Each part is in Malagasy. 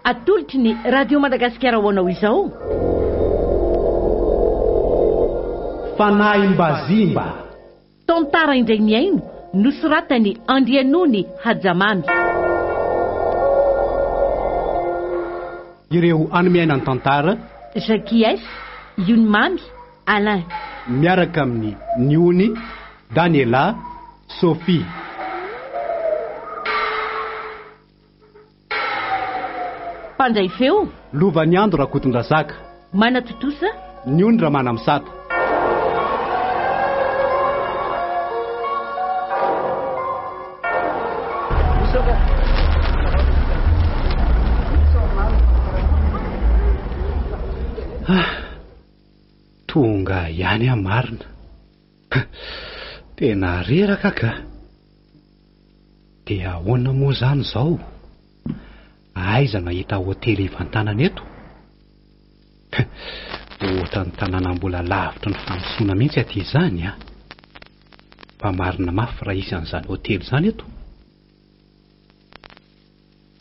atolotry ny radio Madagasikara hoanao izao. Fanahy Mbazimba. Tantara indray miaino nosoratany Andrianony Hajamamy. Ireo animiaina ny tantara Jacques Yunmamy Alain, miaraka amin'ny Niony, Daniela, Sophie. Pandray feo Lovaniandro Rakotondrazaka, Manatotosa Niony Ramana Misata. Tonga ihany marina. Tena reraka ka. Dia ahoana moa zany zao? Aiza nahita hotely ivantanana eto? Ohatran'ny tanàna mbola lavitra ny fanosoana mihitsy aty izany a. Fa marina mafy raha isy an'izany hotely izany eto.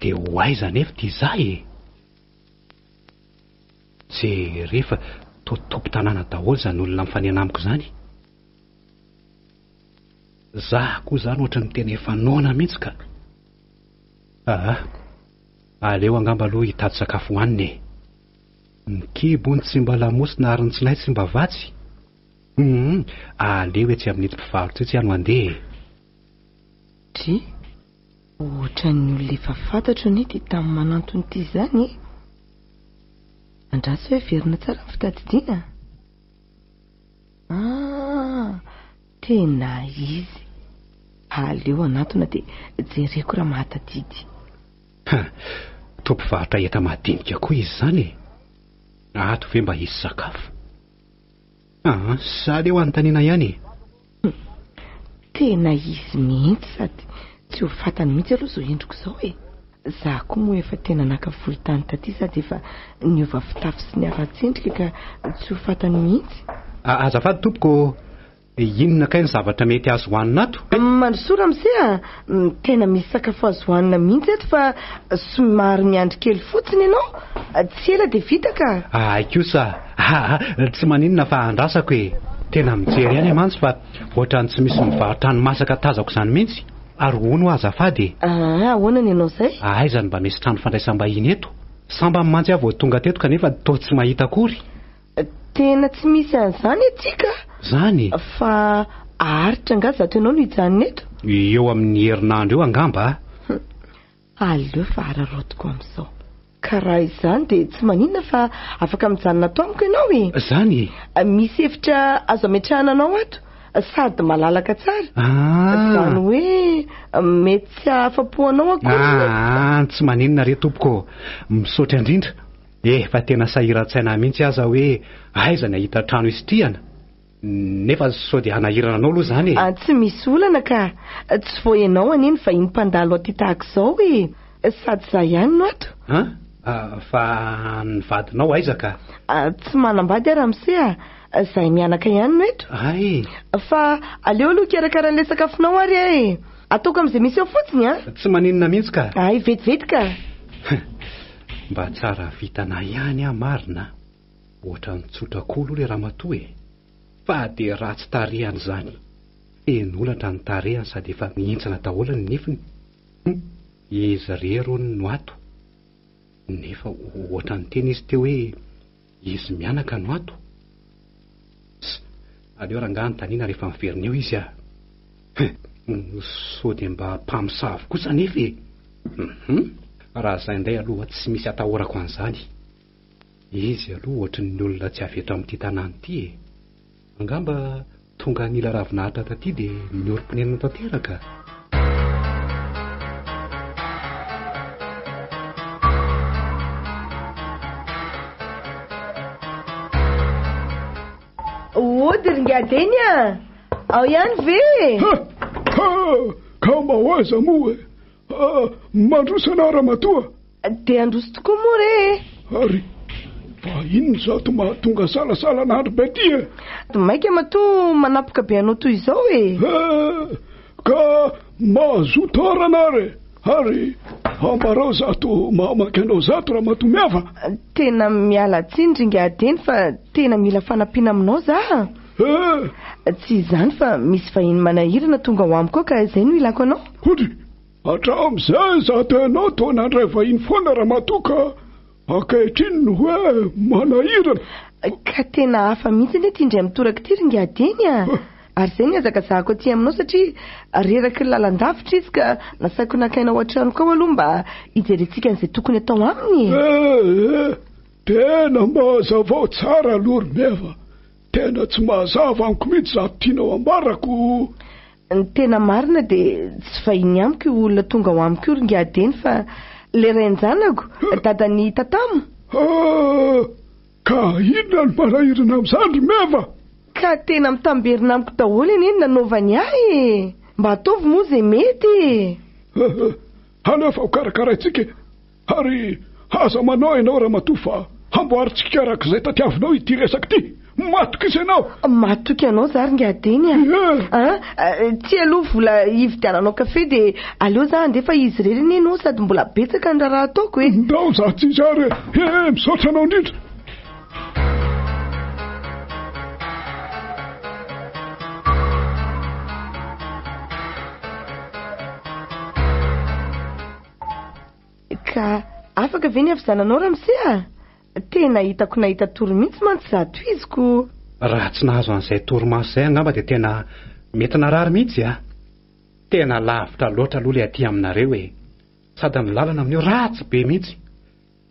Dia ho aiza nefa ty izay e? Ze rehefa tompo tanàna daholo zany olona mifanena amiko zany. Zah koa zany ohatran'ny tena efa nona mihitsy ka. Aleo angamba aloha hitady sakafo hoanina e. Ny kibo tsy mba lamosina ary ny tsinay tsy mba vatsy. Aleo etsy amin'ity mpivarotra etsy ihany mandeha. Ty ohatran'ny olona efa fantatro ny ty tamin'ny manantony ty zany e. Andraso hoe verina tsara ny fitadidiana. Tena izy. Aleo anatona dia jereko raha mahatadidy. Tompovarotra enta madinika koa izy zany e. Ato ve mba hisy sakafo? Sa leo anontaniana ihany e. Tena izy mihitsy sady tsy ho fantany mihitsy aloha zao endriko zao e. Za koa moa efa tena nakavory tany taty sady efa niova fitafy sy ny ara-tsendrika ka tsy ho fantany mihitsy. Azafady tompoko, inona kay ny zavatra mety azo hoanina ato? Mandrosoa ramose tena misy sakafo azo hoanina mihitsy eto fa somary miandry kely fotsiny ianao. Tsy ela dia vita ka. Kosa tsy maninona fa andrasako e. Tena mijery ihany amantsy fa ohatrany tsy misy mivarotra ny masaka tazako izany mihitsy. Ary hono azafady. Ahoana ny ianao zay? Aiza ny mba misy trano fandraisam-bahiny eto? Samba mantsy avy tonga teto kanefa toa tsy mahita akory. Tena tsy misy an'izany etika. Zany? Fa aritra nga zato ianao no hijanona eto? Eo amin'ny herinandro eo angamba. Aleo fa ararotiko amin'izao. Ka raha izany dia tsy maninona fa afaka mijanona ato amiko ianao e. Zany? Misy efitra azo ametrahana anao ato. Sady malalaka tsara. Zany hoe mety tsy afa-po anao akory. Tsy maninona re tompoko. Misaotra indrindra. Fa tena sahiran-tsaina mihitsy aza hoe aiza ny ahita trano isitrihana. Nefa sao dia hanahirana anao aloha zany e. Tsy misy olana ka. Tsy vo ianao aniny fa iny mpandalo aty tahaka izao e. Sady za ihany no ato. Fa ny vadinao aiza ka? Tsy manambady ramose zay mianaka ihany no eto. Fa aleo aloha karakarana ilay sakafonao ary e. Ataoko amin'izay misy eo fotsiny Tsy maninona mihitsy ka. Vetivety ka. Mba tsara vitana ihany marina. Ohatran'ny tsotrakolo le ramatoa e. Fa dia ratsy tarehany zany. Enolatra ny tarehany sady efa mihintsana daholo ny nifiny. Izy rerony no ato. Nefa ohatran'ny teny izy teo hoe izy mianaka no ato. Aleo rangaha nytaniana rehefa miverina eo izy sao dia mba mpamosavy kosa nefa e. Raha izay indray aloha tsy misy atahorako an'izany. Izy aloha ohatran'ny olona tsy avy eto amin'ity tanàna ity e. Angamba tonga nila ravinahitra taty dia mioromponenana tanteraka. Ringadeny ao ihany ve? Ka mahoaza moa e. Mandrosana ramatoa. Dia androso tokoa moa re. Ary fa inona zato mahatonga salasala n'andro be ty e. Maika matoa manapoka be anao toy izao e. Ka mazoto arana re. Ary ambarao zato mamaky anao zato raha matomiava. Tena miala tsindry ngadeny fa tena mila fanampiana aminao za. Tsy izany fa misy vahiny manahirana tonga ho amiko ka izay no ilako anao. Hody, hatramin'izay zato ianao toa nandray vahiny foana raha matoka ankehitriny no hoe manahirana. Ka tena hafa mihitsy ny tindray mitoraka tiry ngadeny a. Ary izay ny azakazahako aty aminao satria reraky ny lalandavitra izy ka nasaiko nakaina ao an-tranoko ao aloha mba hijerentsika an'izay tokony atao aminy. Tena mazavao tsara alory meva. Tena tsy mazava amiko mihitsy zato tianao ambarako. Ny tena marina dia tsy vahiny amiko olona tonga ho amiko io ngadeny fa le rain-janako dadany tatamo. Ka inona no manahirana amin'izany meva? Ka tena mitamberina amiko daholo eny nanaovany ahy. Mba ataovy moa izay mety. Alefa ho karakaraintsika ary aza manao ianao raha matofa hamboaritsika arak'izay tatiavinao ity resaka ity. Matoky isanao. Matoky anao zary ngadeny a. Tsy aloha vola hividiananao kafe dia aleo za andefa izy reriny ianao sady mbola betsaka ny raha ataoko e. Ndao za tsy zary misaotra anao indrindra. Ka afaka ve ny avizananao ramose? Tena hitako nahita toro mihitsy mantsy zato iziko. Raha tsy nahazo an'izay toromaso izay angamba dia tena mety narary mihitsy a. Tena lavitra loatra aloha ilay aty aminareo e. Sady ny lalana amin'io ratsy be mihitsy.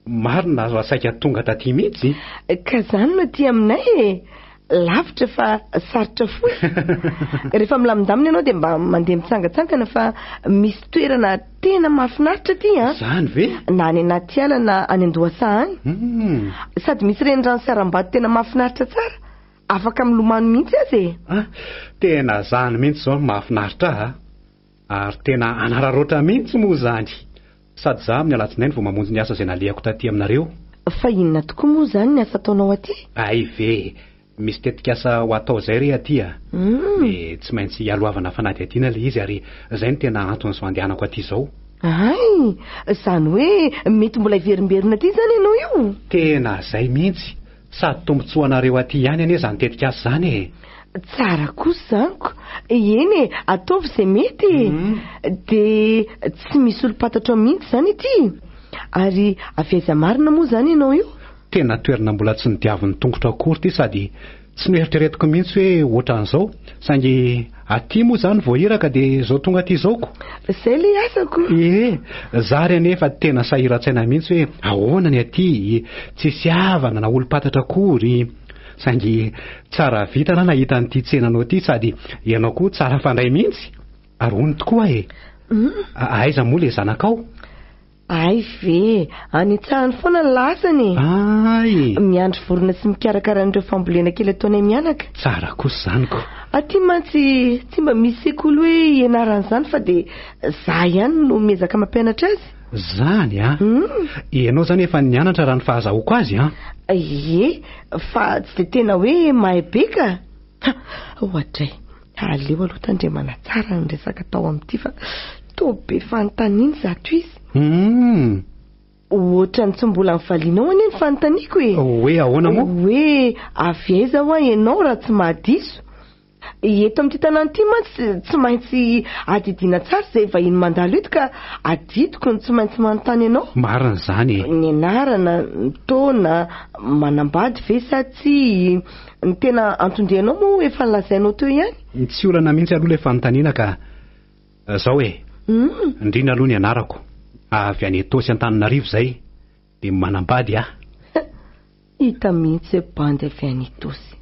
Marina azo asaika tonga taty mihitsy. Ka izany no aty aminay e. Lavitra fa sarotra fotsy. Rehefa milamindamina ianao dia mba mandeha mitsangatsangana fa misy toerana tena mahafinaritra aty a. Zany ve? Na any anaty ala na any Andohasa any. Sady misy renirano sy haram-bado tena mahafinaritra tsara. Afaka milomano mihitsy azy e. Tena zany mihitsy izao mahafinaritra ary tena anararoatra mihitsy moa zany. Sady za amin'ny alatsinainy vao mamonjy ny asa izay nalehako taty aminareo. Fa inona tokoa moa zany ny asa ataonao aty? Ay ve, misy tetikasa ho atao izay re aty a. Dia tsy maintsy alohavana fanadihadiana ilay izy ary izay no tena anton'izao andehanako aty izao. Ay, izany hoe mety mbola hiverimberina aty zany ianao io. Tena izay mihitsy. Sady tombotsoanareo aty ihany anie izany tetikasa izany e. Tsara kosa zaniko. Eny e, ataovy izay mety. Dia tsy misy olo-patatra mihitsy izany ity. Ary avy aiza marina moa izany ianao io? Tena toerana mbola tsy nidiavin'ny tongotra akory ity sady tsy mieritreretiko mihitsy hoe ohatran'izao. Saingy aty moa izany vao iraka dia izao tonga aty izaoko. Izay ilay asako. Zary anefa tena sahiran-tsaina mihitsy hoe ahoana ny aty, tsisy havana na olo-patatra akory. Saingy tsara vita na nahita an'ity tsenanao ity sady ianao koa tsara fandray mihitsy. Ary hono tokoa e. Aiza moa ilay zanakao? Ay ve, anitsahany foana ny lasany. Miandry vorona sy mikarakara an'ireo fambolena kely ataonay mianaka. Tsara kosa zaniko. Aty mantsy tsy mba misy sekoly hoe ianaran'izany fa dia za ihany no miezaka mampianatra azy. Zany a? Ianao zany efa nianatra raha ny fahazahoako azy a? Ie, fa tsy dia tena hoe mahay be ka. Ohatray, aleo aloha tandremana tsara ny resaka tao amin'ity fa toa be fanontaniana zato izy. Ohatrany tsy mbola mivalianao anie ny fanontaniako e. Hoe ahoana moa? Hoe avy aiza ho ahy ianao raha tsy mahadiso. Eto amin'ity tanàna ity mantsy tsy maintsy adidiana tsara izay vahiny mandalo eto ka adidiko ny tsy maintsy manontany ianao. Marina izany e. Ny anarana, ny taona, manambady ve sa tsy, ny tena antondrianao moa efa nolazainao teo ihany. Tsy olana mihitsy aloha ilay fanontaniana ka izao e. Indrindra aloha ny anarako. Avy any Etosy Antananarivo izay dia manambady aho. Hita mihitsy bandy avy any Etosy.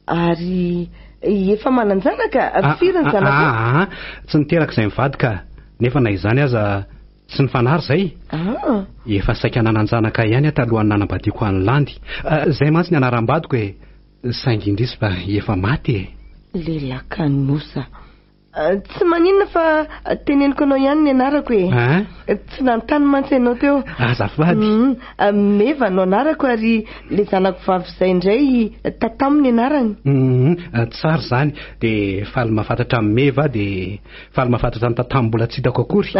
Ary efa mananjanaka firy ny zanako? Tsy niteraka izay mivady ka nefa na izany aza tsy ny fanary izay. Efa saika nananjanaka ihany talohan'ny nanambadiako an'ny landy. Izay mantsy ny anaram-badiko e. Saingy indrisy fa efa maty e. Lehilahy kanosa. Tsy maninona fa teneniko anao ihany ny anarako tsy nanontany mantsy ianao teo. Azafady. Meva no anarako ary le zanako vavy izay indray tataminy anarany. Tsara zany. Dia faly mahafantatra amin'ny Meva dia faly mahafantatra ny tatamo mbola tsy hitako akory.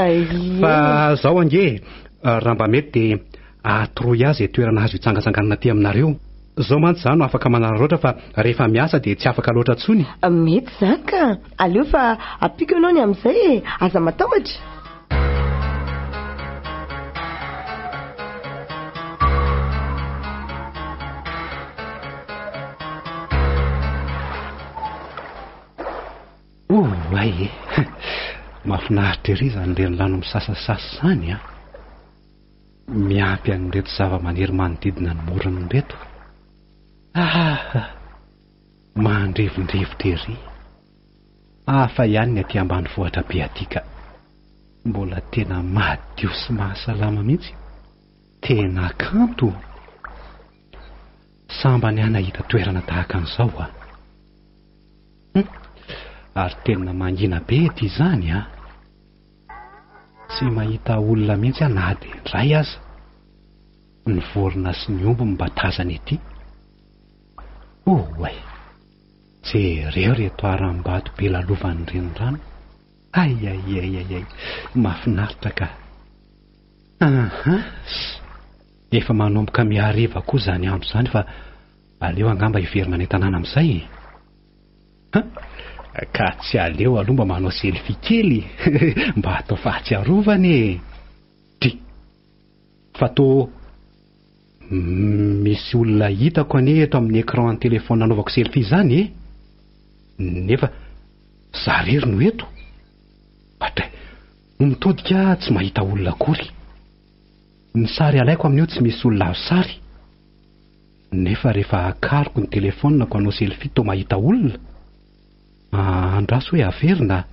Fa zaho ange raha mba mety dia atoroy azy toerana azo hitsangatsanganana aty aminareo. Zao mantsy zany no afaka manararaotra fa rehefa miasa dia tsy afaka loatra tsony. Mety zany ka aleo fa apiko ianao ny amin'izay aza matahotra. Ay mahafinaritra ery zany reny lano misasasasa zany miampy an'ireto zava-maniry manodidina ny morony reto. Mandrevondrevotra ery. Hafa ihany ny aty ambany vohatra be aty ka mbola tena madio sy mahasalama mihitsy. Tena kanto. Samba ny anahita toerana tahaka an'izao ary tena mangina be ety zany tsy mahita olona mihitsy na dia indray aza. Ny vorona sy ny omby mba tazana ety. Jereo reto aram-bato be lalovan'ny renirano. Ay mahafinaritra ka. Efa manomboka miariva koa zany andro zany fa aleo angamba hiverina ny tanàna amin'izay. Ka tsy aleo aloha mba manao selfie kely mba atao fahatsiarovany. Fa to misy olona hitako anie eto amin'ny écran ny téléphone nanaovako selfie zany nefa zarery no eto. Mitodika tsy mahita olona akory. Ny sary alaiko amin'io tsy misy olona azo sary nefa rehefa akariko ny téléphone nako hanao selfie to mahita olona. Andraso hoe averina.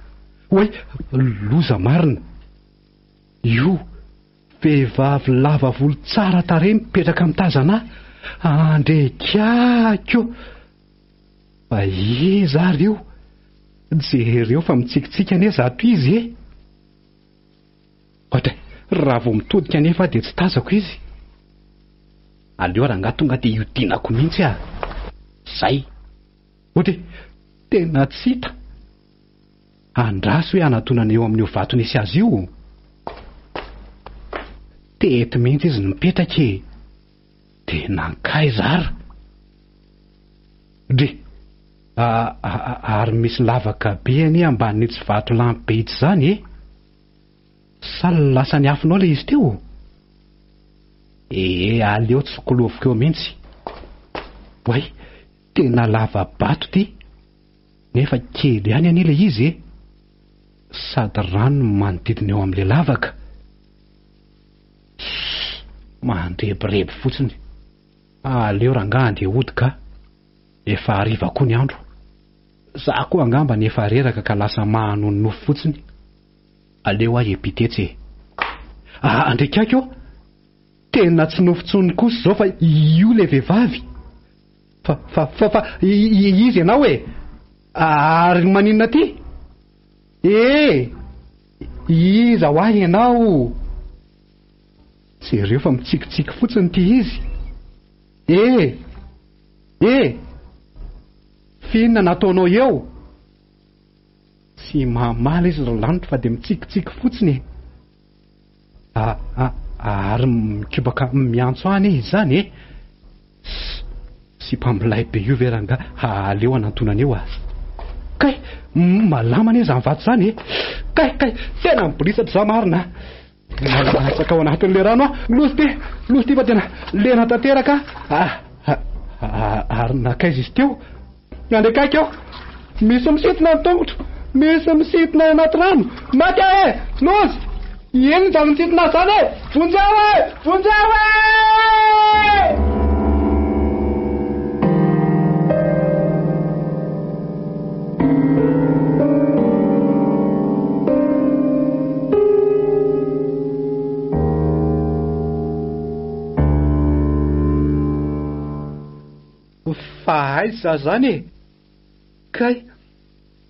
Loza marina. Io vehivavy lava volo tsara tarehy mipetraka mitazana andrekako. Fa iza reo? Jereo fa mitsikitsika ane zato izy raha vao mitodika nefa dia tsy tazako izy. Aleo raha tonga dia iodinako mihitsy zay. Tena tsy hita. Andraso hoe anatonana eo amin'io vato nisy azy io. Tety mihitsy izy mipetraka dia nankay zara. Ary misy lavaka be any ambanin'itsy vato lampy be itsy zany saly lasa ny afinao le izy teo. Aleo tsy sokoloviko eo mihitsy. Tena lava bato ty nefa kely ihany anie le izy sady rano manodidina eo amin'le lavaka. Mandrebireby fotsiny. Aleo rangaha andeha hodika. Efa hariva koa ny andro. Za koa angamba ny efa reraka ka lasa mahanonofo fotsiny. Aleo epitetsy. Andrekako tena tsy nofontsony kosa zao fa io le vehivavy. Fa izy ianao ary maninona ty? Iza ho ahy ianao? Jereo fa mitsikitsiky fotsiny ty izy. Finna nataonao eo? Tsy mamaly izy raha lanitra fa dia mitsikitsiky fotsiny. Ary mikibaka miantso any izy zany sy mpamilay be io veranga aleo anantonana eo Kay malama anie zany vato zany Kay tena mibolisatra za marina. Malatsaka ao anatin'le rano losy ty fa tena lena tanteraka. Ary nakaiza izy teo andrekaiky ao misy misitina ny tongotra, misy misitina anaty rano. Maty losy ino zany misitina zany vonjeo fa aiza zany Kay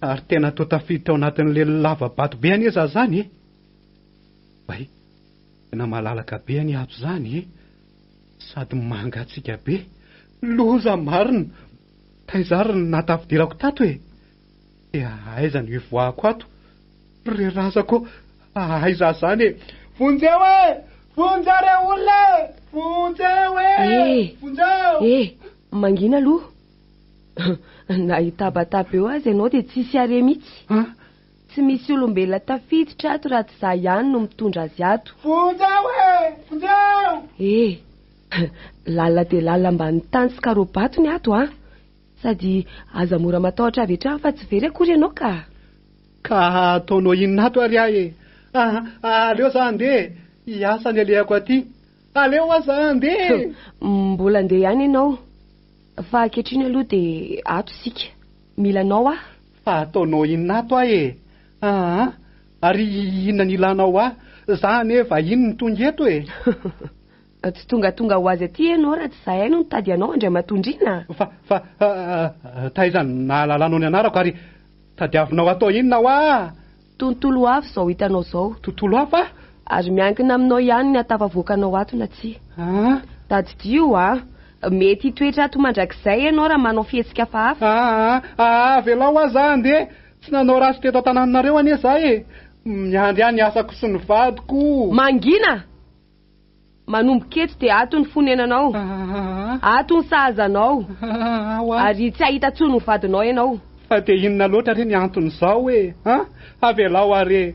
Ary tena toa tafiditra ao anatin'le lavabato be any eza zany e. Bay, tena malalaka be any ato zany e. Sady mangatsika be. Loza marina. Taizariny natafidirako tato e. Aiza ny ivoahako ato. Rerazako. Aiza zany e. Vonjeo e! Vonjare olona! Vonjeo e! Vonjeo! Mangina aloha. Na hitabataba eo azy ianao dia tsisy are mihitsy. Tsy misy olombelona tafiditra ato raha tsy izaho ihany no mitondra azy ato. Vonjeo e! Vonjeo! Lala dia lala ambany tany sy karobato ny ato sady aza mora matahotra avy hatrany fa tsy very akory ianao ka. Ka ataonao inona ato ary ahy e. Aleo za andeha. Hiasa ny alehako aty. Aleo aza andeha. Mbola andeha ihany ianao. Fa ankehitriny aloha dia ato sika. Milanao Fa ataonao inona ato ahy e. Ary inona ny ilanao za nefa ino ny tonga eto e. Tsy tonga ho azy aty ianao raha tsy izahay no nitady anao andray matondrina. Fa taizany nahalalanao ny anarako ary tadiavinao atao inona Tontolo hafa izao hitanao izao. Tontolo hafa? Ary miankina aminao ihany ny hatafavoakanao ato na tsia. Tadidio mety hitoetra ato mandrakizay ianao raha manao fihetsika hafahafa. Velao aza andeha. Tsy nanao rasy teto an-tanànareo anie za e. Miandry any asako sy ny vadiko. Mangina! Manomboka eto dia ato ny fonenanao. Ato ny sahazanao. Ary tsy ahita tsony ny vadinao ianao. Fa dia inona loatra re ny anton'izao e. Avelao are.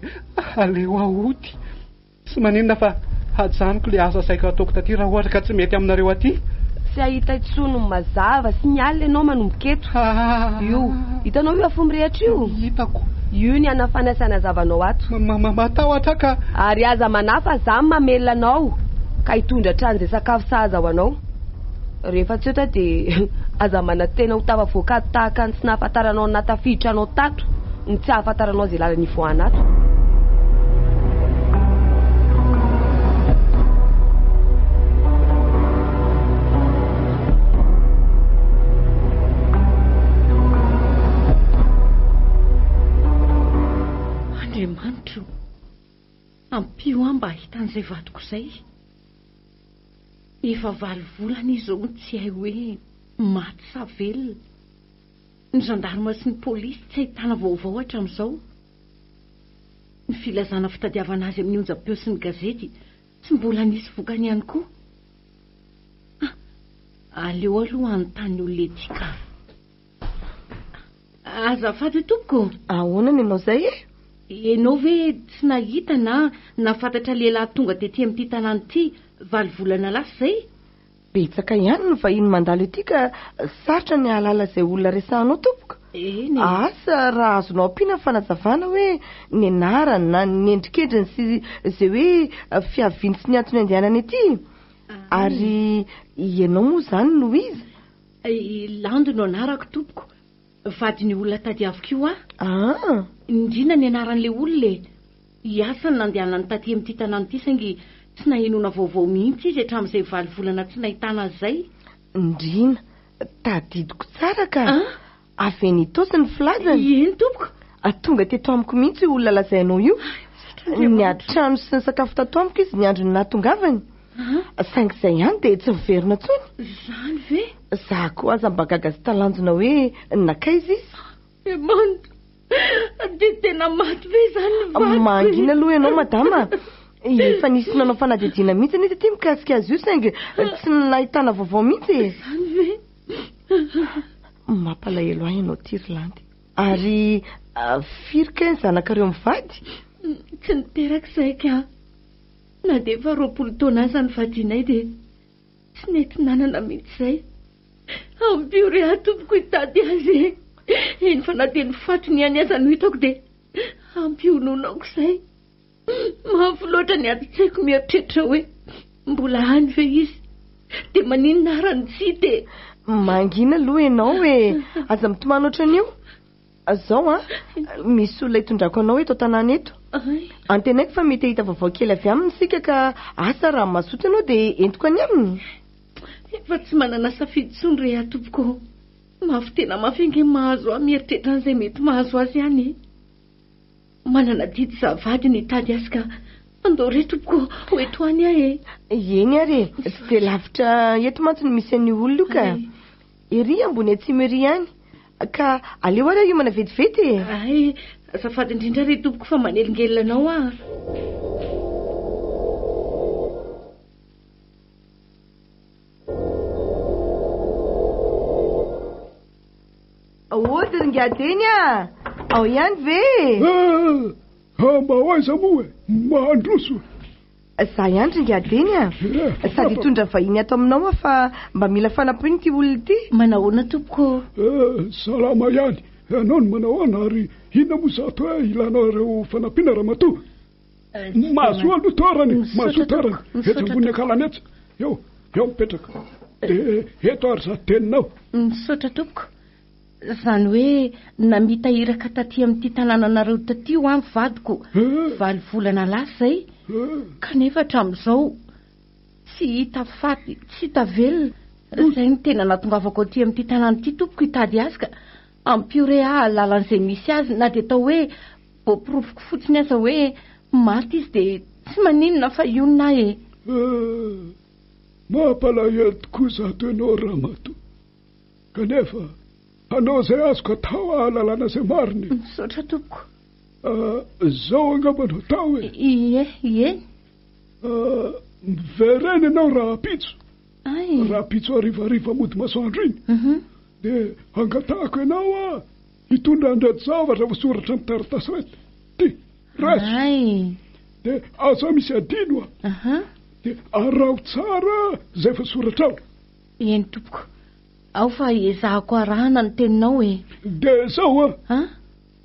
Aleo aody. Sy maninona fa hajanoko le asa saika ataoko taty raha ohatra ka tsy mety aminareo aty. Tsy ahita tsony ny mazava sy ny alina ianao manomboka eto. Io, hitanao io afo mirehatra io. Hitako. Io ny anafanasana zavanao ato. Matahotra ka. Ary aza manafa za mamelona anao ka hitondra hatrany izay sakafo sahaza ho anao. Rehefa tsy ohatra dia aza manantena ho tafavoaka tahaka ny tsy nahafantaranao ny natafiditra anao tato ny tsy hahafantaranao izay lalany ivoahana ato. Andriamanitro, ampio aho mba hitan'izay vadiko izay. Efa 8 volana izao tsy hay hoe maty sa velona. Ny gendarme sy ny polisy tsy ahitana vaovao hatramin'izao. Ny filazana fitadiavana azy amin'ny onjam-peo sy ny gazety tsy mbola nisy vokany ihany koa. Aleo aloha anontany olona ety ka. Azafady tompoko. Ahoana ny ianao izay e? Ianao ve tsy nahita na nafantatra lehilahy tonga tetỳ amin'ity tanàna ity 8 volana lasa izay? Betsaka ihany ny vahiny mandalo ety ka sarotra ny ahalala izay olona resahanao tompoko. Asa raha azonao ampiana fanazavana hoe ny anarany na ny endrikendriny sy izay hoe fiaviany sy ny antony andehanany ety. Ary ianao moa izany no izy? Lando no anarako tompoko. Vadiny olona tadiaviko io indrina ny anaran'ilay olona hiasa ny nandehanany taty amin'ity tanàna ity saingy tsy nahenona vaovao mihitsy izy hatramin'izay 8 volana tsy nahitana izay. Indrina, tadidiko tsara ka. Avy nitosy ny filazany. Eny tompoko. Tonga teto amiko mihitsy io olona lazainao io. Ny atrano sy ny sakafo tato amiko izy ny andro ny nahatongavany. Saingy izay ihany dia tsy miverina tsony. Izany ve? Za koa aza mba gaga sy talanjona hoe nakaiza izy. Mando, dia tena maty ve izany ny vadiko? Mangina aloha ianao madama. Efa nisy nanao fanadihadiana mihitsy ny ety mikasika azy io saingy tsy nahitana vaovao mihitsy. Izany ve? Mampalahelo ahy ianao Tirlandy. Ary firika ny zanakareo mivady? Tsy niteraka izay ka. Na dia efa 20 taona aza ny vadinay dia tsy nety nanana mihitsy izay. Ampio re atompoko hitady azy. Eny fa na dia ny fatony ihany aza no hitako dia ampio nonako izay. Mafy loatra ny atsaiko mieritreritra hoe mbola any ve izy dia maninona arany tsy dia. Mangina aloha ianao hoe aza mitomany ohatran'io. Zao misy olona hitondrako anao eto tanàna eto. Antenaiko fa mety hita vaovao kely avy aminy sika ka asa raha mazoto ianao dia entiko any aminy. Efa tsy manana safidy tsony re atompoko. mafy tena mafingy mahazo aho mieritreritra an'izay mety mahazo azy ihany. Manana didy zavady ny tady azy ka andao re tompoko hoeto any aho e. Eny ary tsy dia lavitra eto mantsy no misy an'ny olona io ka ery ambony atsimo ery ihany ka aleo ary io mana vetivety e. Ay, azafady indrindra re tompoko fa manelingelina anao ah. Ody ringadeny ao ihany ve? Mba hoaiza moa e, mandroso. Za ihany ringadeny sady hitondra vahiny ato aminao fa mba mila fanampiny ty olona ty. Manahoana tompoko? Salama ihany, ianao no manahoana ary inona moa zato hoe ilanareo fanampiana ramatoa. Mahazo aloha toarany, mahazo toarany. Etsy ambony akalany etsy. Eo mipetraka. Dia eto ary za teninao. Misaotra tompoko. Zany hoe namitahiraka taty amin'ity tanànanareo taty ho amin'ny vadiko 20 volana lasa zay kanefa hatramin'izao tsy hita faty, tsy hita velona. Izay ny tena natongavako aty amin'ity tanàna ity tompoko hitady azy ka ampio re lalan'izay misy azy na dia atao hoe boapirovoko fotsiny aza hoe maty izy dia tsy maninona fa ionina e. Mampalahelo tokoa zato ianao ramatoa kanefa anao izay azoko atao ahalalana izay mariny. Misaotra tompoko. Zao angamba no atao e. Ie. Mivereny ianao rahapitso. Ay. Rahapitso arivariva mody masoandro iny. Dia angatahako ianao hitondra andrady zavatra voasoratra amin'ny taratasy rety. Ty, raiso. Ay. Dia aza misy adino dia arao tsara izay voasoratra ao. Eny tompoko. Ao fa ezahako arahana ny teninao e. Dia zao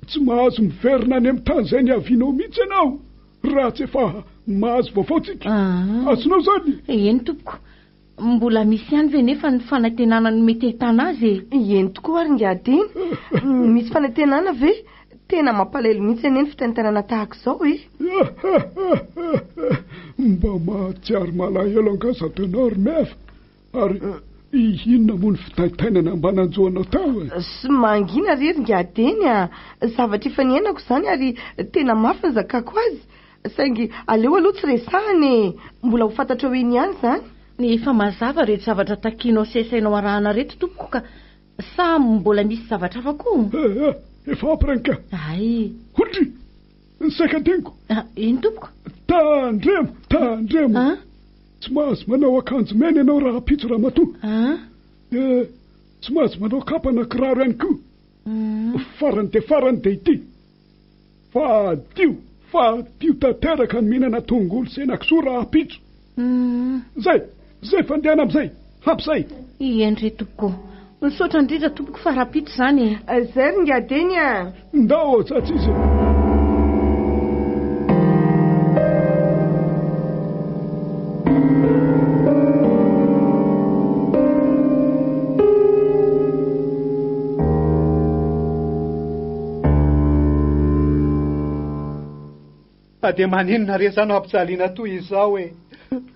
tsy mahazo miverina any amin'ny tany izay ny avianao mihitsy ianao raha tsy efa mahazo vaovaotsika. Azonao zany? Eny tompoko. Mbola misy ihany ve nefa ny fanantenana ny mety ahitana azy e? Eny tokoa ary ngadiny. Misy fanantenana ve? Tena mampalahelo mihitsy any fitentanana tahaka izao e. Mba mahatsiaro malahelo angazato ianao ry mefa ary inona moa ny fitaitainana ambananjoanao tao e? Sy mangina rery ngadeny zavatra efa niainako izany ary tena mafy ny zakako azy saingy aleo aloha tsy resahany mbola ho fantatra hoe ny ihany izany. Efa mazava rehetra zavatra takinao sesainao arahana reto tompoko ka sa mbola misy zavatra hafa koa? Efa ampiranika. Ay. Hodry ny saikadeniko. Eny tompoko? Tandremo. Tsy mahazo manao akanjo mena ianao raha pitso ramatoa. Tsy mahazo manao kapa na kiraro ihany koa. Farany dia ity. Fadio tanteraka ny mihinana tongolo sy henakisoa raha pitso. Zay fandehana amin'izay. Hampizay. Eny re tompoko. Misaotra indrindra tompoko fa raha pitso izany. Zay ry ngadeny ndao tsatsy izy. Dia maninona resana ampijaliana toy izao e?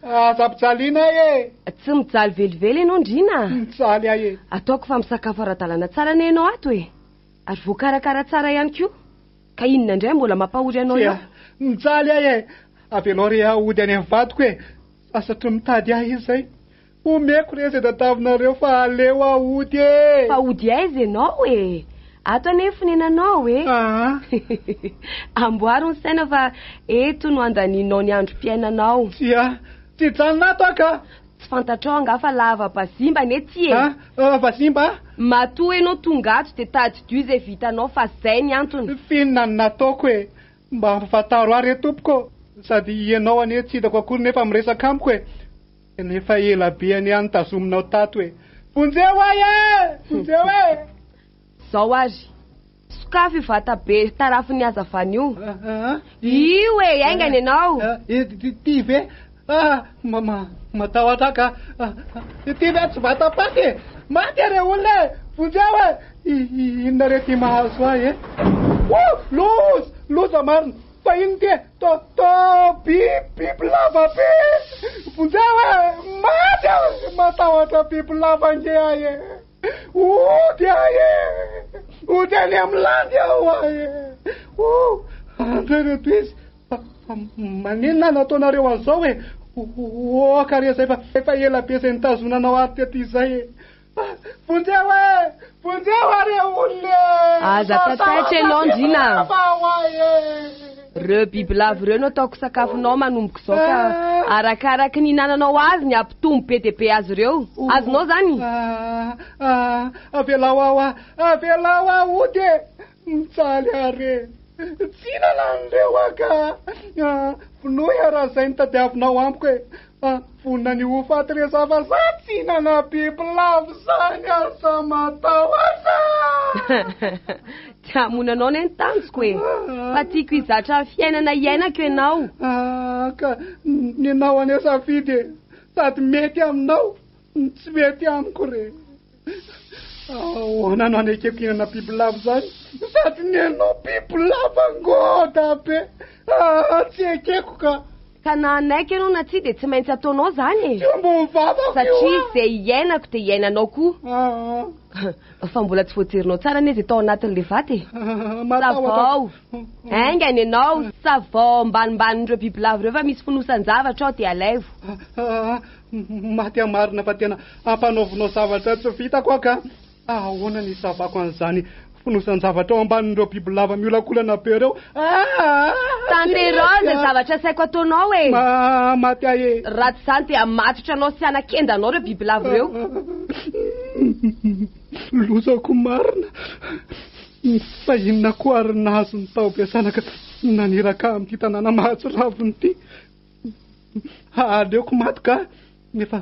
Aza ampijaliana e? Tsy mijaly velively ianao ndrina. Mijaly e. Ataoko fa misakafo ara-dalàna tsara ne ianao ato e. Ary voakarakara tsara ihany koa. Ka inona indray mbola mampahory anao eo? Mijaly e. Avy ianao re ahody any amin'ny vadiko e. Asatry mitady ahy izay. Omeko re izay tatavinareo fa aleo ahody e. Fa ahody aiza ianao e? Ato anefa nenanao e. Amboaro ny saina fa eto no andanianao ny androm-piainanao. Tsy janona ato ka. Tsy fantatrao angafa lava bazimba ne ty e. Bazimba? Matoa ianao tonga ato dia tady dio izay vitanao fa zay ny antony. Finona ny nataoko e. Mba ampafantaro ary tompoko. Sady ianao ane tsy hitako akory nefa miresaka amiko e. Nefa ela be any any tazominao tato e. Vonjeo ahy e! Vonjeo e! Zao ary sokafy vata be tarafiny azavany io. Io e aingany ianao. Ty ve? Matahotra ka. Ty ve tsy vata paty e. Maty re olona e. Vonjeo e. Inona re ty mahazo ahy e. Loza marina. Fa ino ty e. Biby lava be. Vonjeo e. Maty e. Matahotra biby lava nge ahy e. ody ae ody any amin'ny landy aho ae andray reto izy maninona nataonareo an'izao hoe kare zay efa ela be zay nitazonanao ary tety izay vonjeo vonjeo are olona aza tataitra ianao ndrina reo bibilava reo no ataoko sakafonao manomboka izao ka arakaraka ny hinananao azy ny ampitombo be dia be azy ireo azonao zany avelao aho ody mitsaly are tsinana an'ireo aka vonohy raha izay nitadiavinao amiko hoe vonina ny ho fatireza fa za tsinana bibilava zany asa matao aza tiamonanao ny tanjoko hoe fa tiako izatra fiainana iainako ianao ka ninao any safidy sady mety aminao tsy mety amiko re ahoana no anekeko hinana bibilava zany sady nenao bibilava ngoda be tsy ekeko ka na anaiky ianao na tsy dia tsy maintsy ataonao zany satria izay iainako dia iainanao koa fa mbola tsy voajerinao tsara nezy atao anatin'le vaty savao aingany ianao savao mbanimbanin'ireo bibilava ireo fa misy fonosan-javatra ao dia alaivo maty amarina fa tena ampanaovinao zavatra tsy vitako aka ahoana ny savako an'izany fonosan-javatra ao ambanin'ireo bibilava miolakolana be reo tanterao zay zavatra saiko ataonao e maty ae raha tsy zany dia matotra anao sy anakendanao reo bibilava ireo lozako marina fa inona koa ary nahazo ny tao besanaka naniraka amin'ity tanàna mahatsoraviny ity aleoko maty ka nefa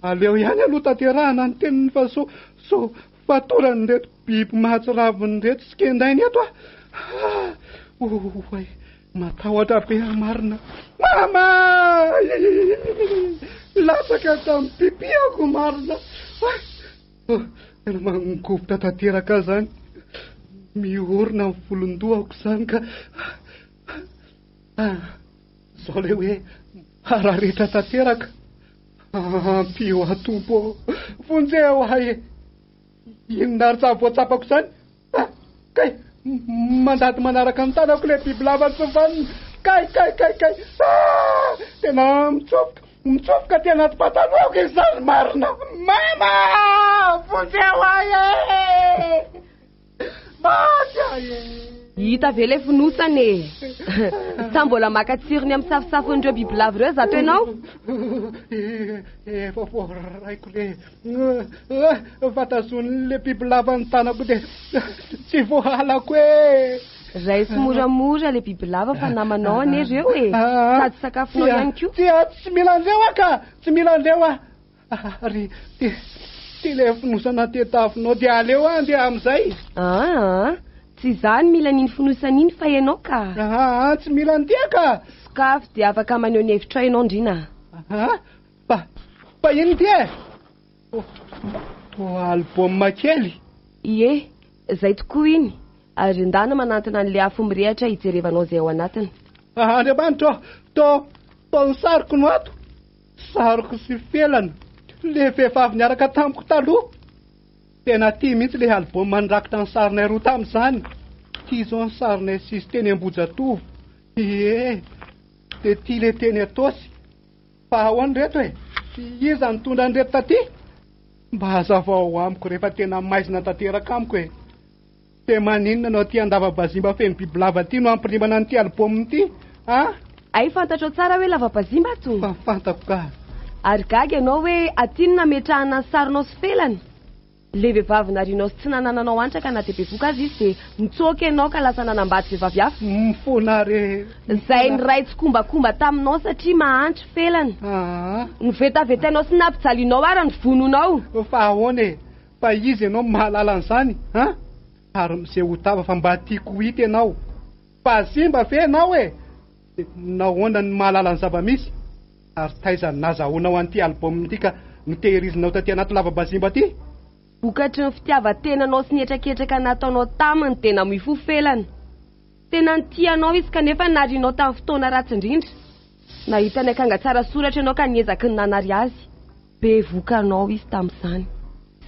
aleo ihany aloha tanterahana ny teniny fa so fatorany reto biby mahatsoraviny reto sy kendainy eto oay matahotra be marina mama lasaka tamin'ny bibiako marina mangovotra tanteraka zany miorina ny volondohako zany ka zao le hoe raha rehetra tanteraka ampio atompo vonjeo ae inona ry zavoatsapako zany kay mandady manaraka ny tanako le bibilava tsofaniny kay tena mitsofoka tena anaty pataloako izy zany marina mama vonjeo ae maty ae hita ve le fonosany sa mbola makatsirony amin'ny safosafon'ireo bibilava ireo zato ianao efa raiko le fatazony le bibilava ny tanako dia tsy vohalako e ray sy moramora le bibilava fa namanao ane ireo e sady sakafonao ihany koa tsy mila andreo aka tsy mila andreo ary ty le fonosana tetavinao dia aleo andeha amin'izay tsy zany mila niny fonosan'iny fa ianao ka tsy mila andiaka sakafo dia afaka maneho ny hevitra ianao ndrina fa iny ty alboma kely ie zay tokoa iny ary ndana manantona an'le afo mirehatra hijerevanao zay ao anatiny andriamanitra to ny sariko no ato sariko sy felana le vehivavy niaraka tamiko taloha tena ty mihitsy le alboma nirakitra ny sarinay roa tamin'izany ty zao ny sarinay sisy teny Ambojatovo dia ty le teny Atosy fa ahoany reto iza nitondra ny reto taty mba hazavao amiko rehefa tena maizina tanteraka amiko dia maninona anao ty andava-bazimba feno bibilava ty no ampirimbana n'ity alboma ty ay fantatro tsara hoe lava-bazimba to fa fantako ka ary gaga ianao hoe atinona metrahana ny sarinao sy felany le vehivavy narinao sy tsy nanananao antraka na dia bevoka azy izy dia nitsoka ianao ka lasa nanambady vehivavy hafa mifona re zay ny ray tsy kombakomba taminao satria mahantry felany nivetavetainao sy nampijalianao ary ny vononao fa ahoana fa izy ianao mahalala an'izany ary mizay ho tava fa mba tiako hita ianao fa zimba ve ianao nahoana ny mahalala ny zava-misy ary taizany nazahoanao an'ity alboma ity ka nitehirizinao taty anaty lava-bazimba ty vokatry ny fitiavan-tenanao sy nietraketraka nataonao taminy tena mifofelana tena nitianao izy kanefa narinao tamin'ny fotoana ratsy indrindra nahita ny akanga tsara soratra ianao ka niezaky ny nanary azy be vokanao izy tamin'izany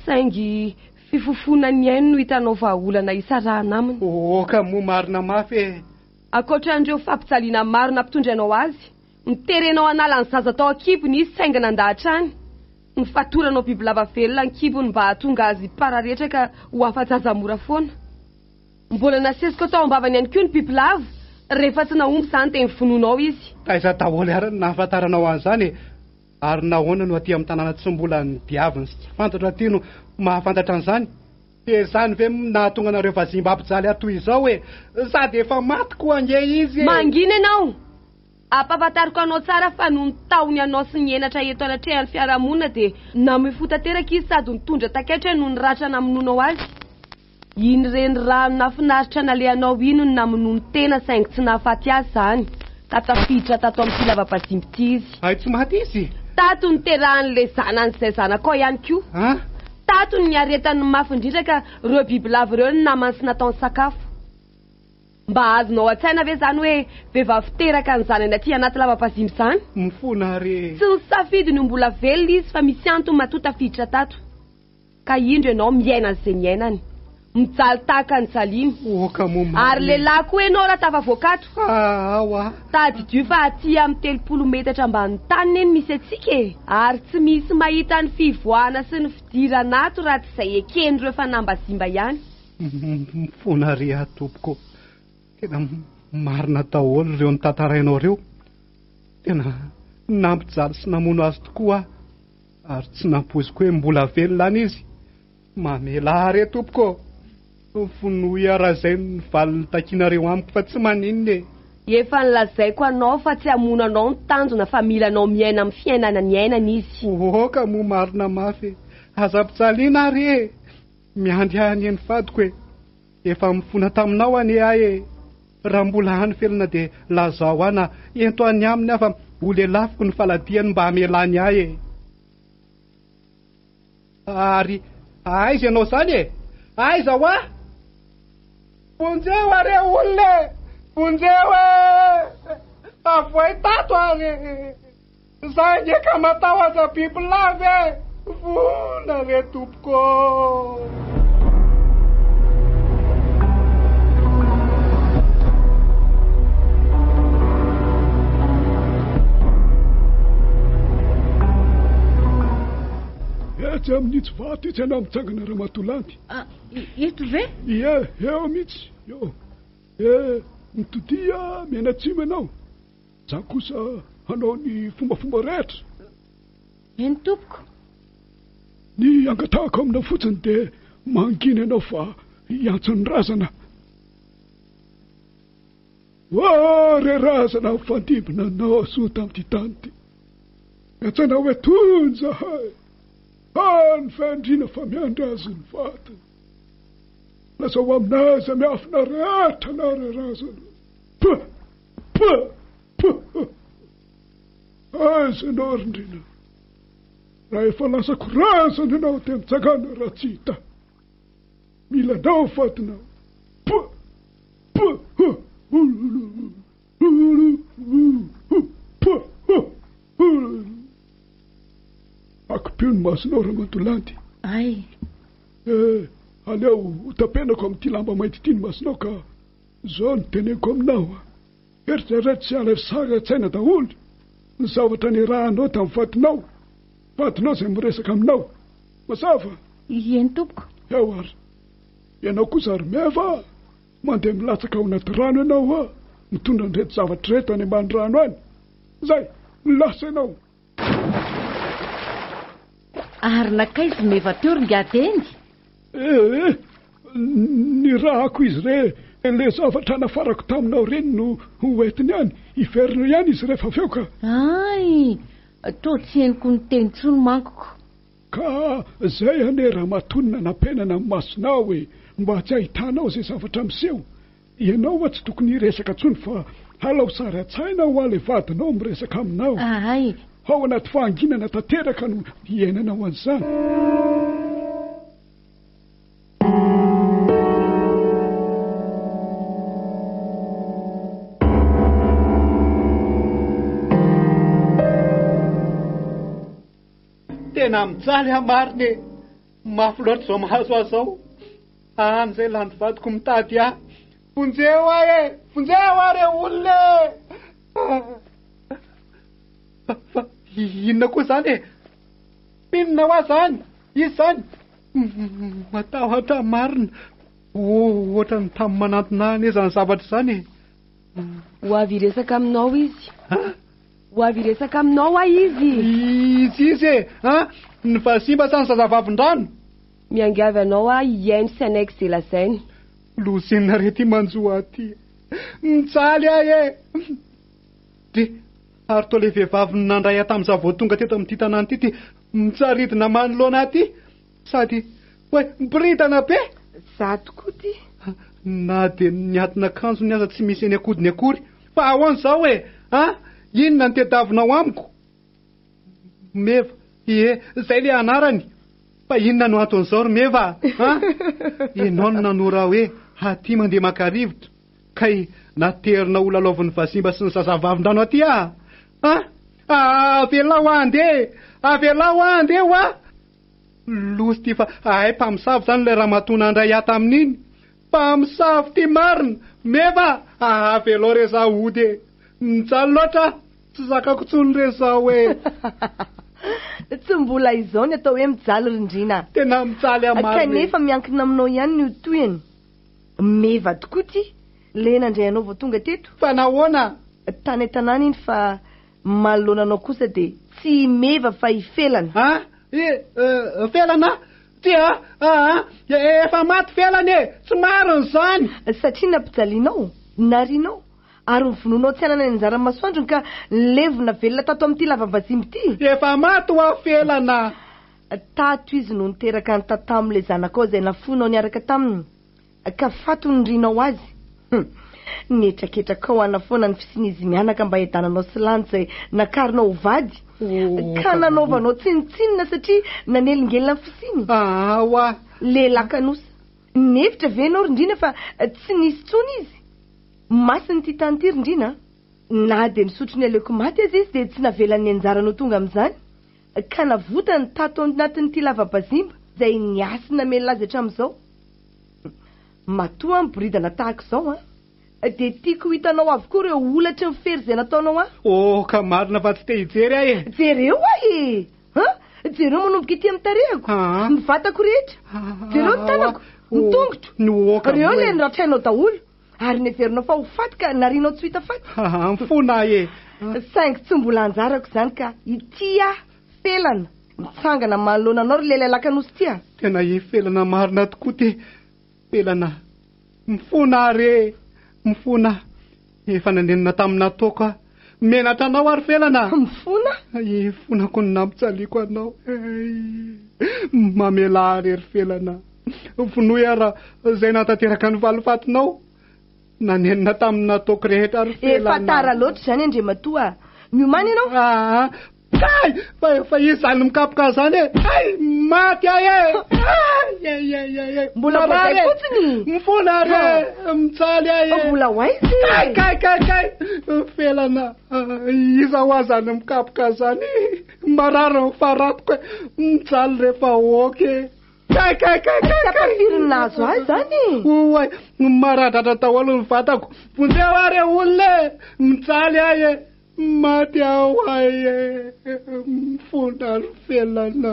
saingy fifofona ny ainy no hitanao vahaolana isarahana aminy. Ka moa marina mafy e. Akoatran'ireo fampitsaliana maro nampitondrainao azy, niterenao anala ny zaza tao an-kibony izy saingana an-dahatrany. Nifatoranao biby lava velona ny kibony mba hahatonga azy pararetra ka ho afa-jaza mora foana. Mbola nasesiko tao ambavany ihany koa ny biby lava, rehefa tsy nahomby izany dia nifononao izy. Aiza daholo ary nahafantaranao an'izany, ary nahoana no aty amin'ny tanàna tsy mbola nidiaviny sy tsy fantatra aty no mahafantatra an'izany. Dia izany ve nahatonga anareo vazimba ampijaly atoy izao hoe sady efa maty koa ange izy. Mangina ianao, ampahafantariko anao tsara fa noho ny taony anao sy ny enatra eto anatrehan'ny fiarahamonina dia namefotateraka izy sady nitondra taketra noho ny ratra namononao azy. Iny reny rano nafinaritra nalehanao ino ny namonono tena saingy tsy nahafaty azy izany, ka tafiditra tato amin'ny filavam-pazimby ity izy. Ay tsy maty izy. Tato niterahan'ilay zanan'izay zanako ihany koa. Tato ny aretan'ny mafy indrindra ka ireo biby lava ireo ny namany sy nataony sakafo. Mba azonao an-tsaina ve izany hoe vehivavy teraka ny zanany aty anaty lava-pazimby izany? Mifona ary. Tsy nisafidy ny mbola velona izy fa misy antony matoa tafiditra tato. Ka indro ianao miaina an'izay miainany, mijaly tahaka ny jaliny. Ka moa. Ary lehilahy koa ianao raha tafavoakato. Awa. Tadidio fa aty amin'ny 30 metatra ambany tany eny misy antsika e. Ary tsy misy mahita ny fivoahana sy ny fidirana ato raha tsy izay eken'ireo fanambazimba ihany. Mifona ary tompoko. Tena marina daholo ireo ny tantarainao ireo. Tena nampijaly sy namono azy tokoa, ary tsy nampoiziko hoe mbola velona any izy. Mamela ary tompoko. Fonoy arazay ny valiny takinareo amiko fa tsy maninona. Efa nilazaiko anao fa tsy hamonanao ny tanjona fa milanao miaina amin'ny fiainana ny ainana izy. Ka moa marina mafy. Aza mpitsaliana ary e. Miandry any ny fadiko e. Efa mifona taminao ane ahy e. Raha mbola any felina dia lazao ana ento any aminy afa ho lelafiko ny faladiany mba hamelany ahy e. Ary aiza ianao izany e? Aiza hoa? Vonjeo are olona! Vonjeo e! Avoay tato ary! Zay nge ka matahotra biby lava e! Vona re tompoko! Etsy amin'itsy vato itsy ianao mitsangana Ramatolanty. Eto ve? Ie, eo mihitsy. Eo. Mitodia miaina atsimo ianao. Za kosa hanao ny fombafomba rehetra. Eny tompoko? Ny angatahako aminao fotsiny dia mangina ianao fa hiantson'ny razana. Re razana mifandimina anao soa tamin'ity tany ity. Antsanao hoe tonja hay. Ny fandrina fa miandra azy ny vatany. Lasa ho aminazy miafina rehetra na razana. Aiza ianao rindrina. Raha efa lasako razana ianao dia mitsangana raha tsy hita. Milanao vadinao. Akopio ny masonao Ramatolanty. Ay. Aleo hotapenako amin'ity lamba mainty ity ny masonao ka zao no teneniko aminao. Eritreretra tsy ala sara tsaina daholo. Ny zavatra nirahanao tamin'ny vadinao. Vadinao izay miresaka aminao. Mazava? Eny tompoko? Eo ary. Ianao kosa ary meva. Mandeha milatsaka ao anaty rano ianao mitondra an'ireto zavatra reto any ambany rano any. Zay, milasa ianao. Ary nakaizy meva teo ringady eny? Ny rahako izy le zavatra nafarako taminao reny no hoentiny ihany. Iverina ihany izy rehefa aveo ka. Ay, to tsy henoko ny teny tsony mankoko. Ka zay ane raha matonina nampenana amin'ny masonao hoe mba tsy ahitanao izay zavatra miseho. Ianao hoe tsy tokony hiresaka tsony fa halao sary an-tsaina ho ale vadinao miresaka aminao. Ay. Ao anaty fahanginana tanteraka no hiainanao an'izany. Tena mijaly amariny. mafy loatra zao mahazo azao. Any zay landy vadiko mitady ahy. Vonjeo ahy e, vonjeo ary olona fa inona koa zany e? Inona hoa zany? Izy zany? Matahotra marina. Ohatra ny tamin'ny manantona ane zany zavatra zany e. Ho avy resaka aminao izy. Ho avy resaka aminao a izy. Izy e, ny vasimba sa ny zazavavin-drano. Miangavy anao a iaino sy anaiky izay lazainy. Lozenina rety manjoa aty. Mitsaly ahy e. De ary toa le vehivavy nandray tamin'izao vao tonga teto amin'ity tanàna ity mitsaridina manoloana aty. Sady miboridana be. Za tokoa ty. Na de niatona akanjo ny aza tsy misy eny akodiny akory. Fa ahoana zao e? Inona ny tediavinao amiko? Meva, zay le anarany. Fa inona no aton'izao ry Meva? Ianao no nanora hoe aty mandeha maka-rivotra. Kay naterina ho lalaovan'ny vasimba sy ny zazavavin-drano aty avelao andeha. Avelao andeha ho a. Losy ty fa mpamosavy zany le raha matona andray ata amin'iny. Mpamosavy ty marina. Meva, avelao reza ody. Mijaly loatra, tsy zakako tsony reza hoe. Tsy mbola izao ny atao hoe mijaly rindrina. Tena mijaly amary. Kanefa miankina aminao ihany ny toyany. Meva tokoa ty. Le nandray anao vao tonga teto. Fa nahoana? Tany tanàna iny fa malonanao kosa de tsy Meva fa ifelana. Felana? Tia, efa maty felana e. Tsy marina zany. Satria nampijalianao, narinao. Ary mivononao tsy anana ny anjara masoandro ka levona velona tato amin'ity lavavazimby ty. Efa maty ho felana. Tato izy no niteraka ny tatamile zanakao izay nafonao niaraka taminy. Ka fato nindrinao azy. Nietraketrakao anafoana ny fisinizy mianaka mba hiadananao sy lany izay nakarinao ho vady. Ka nanaovanao tsinitsinina satria nanelingelina ny fisiny. Hoa. Lehilahy kanosa. Nevitra venao rindrina fa tsy nisy tsony izy. Masiny ty tany ty rindrina. Na de nisotro ny aleoko maty azy izy de tsy navelan'ny anjaranao tonga amin'izany. Ka navota ny tato anatin'ity lavabazimba izay niasina melona azy hatramin'izao. Matoa miboridana tahaka izao de tiako hitanao avokoa ireo olatry ny fery izay nataonao ka marina fa tsy te hijery ahy e. Jereo ahy jereo manomboka ity amin'ny tarehako. Ny vatako rehetra. Jereo ny tanako. Ny tongotro. Reo le niratrainao daholo. Ary neverinao fa ho faty ka narinao tsy hita faty. Mifona e. Saingy tsy mbola anjarako zany ka ity felana. Mitsangana manoloananao ry lehilahy lakanosy ty. Tena felana marina tokoa ty. Felana. Mifona re. Mifona. Efa nanenina tamina toka. Menatra anao ary felana. Mifona? Fonako ny nampitsaliako anao. Mamela ry felana. Vonoy ara zay natateraka ny valifatinao. Nanenina tamina toka rehetra ry felana. Efa tara loatra zany Andriamatoa. Miomany ianao? Fa izy zany mikapoka zany e. Maty ahy e. Mbola voazay fotsiny. Mifona re. Mitsaly ahy e. Mbola hoaizy. Kay. Felana. Iza ho azany mikapoka zany. Marary ny faratoko e. Mitsaly rehefa oke. Kay. Sapafiry nazo azy zany. Oay. Maradratra daholo ny vatako. Vonjeo ary olona. Mitsaly ahy e. Maty aho ahy e. Mifona ry felana.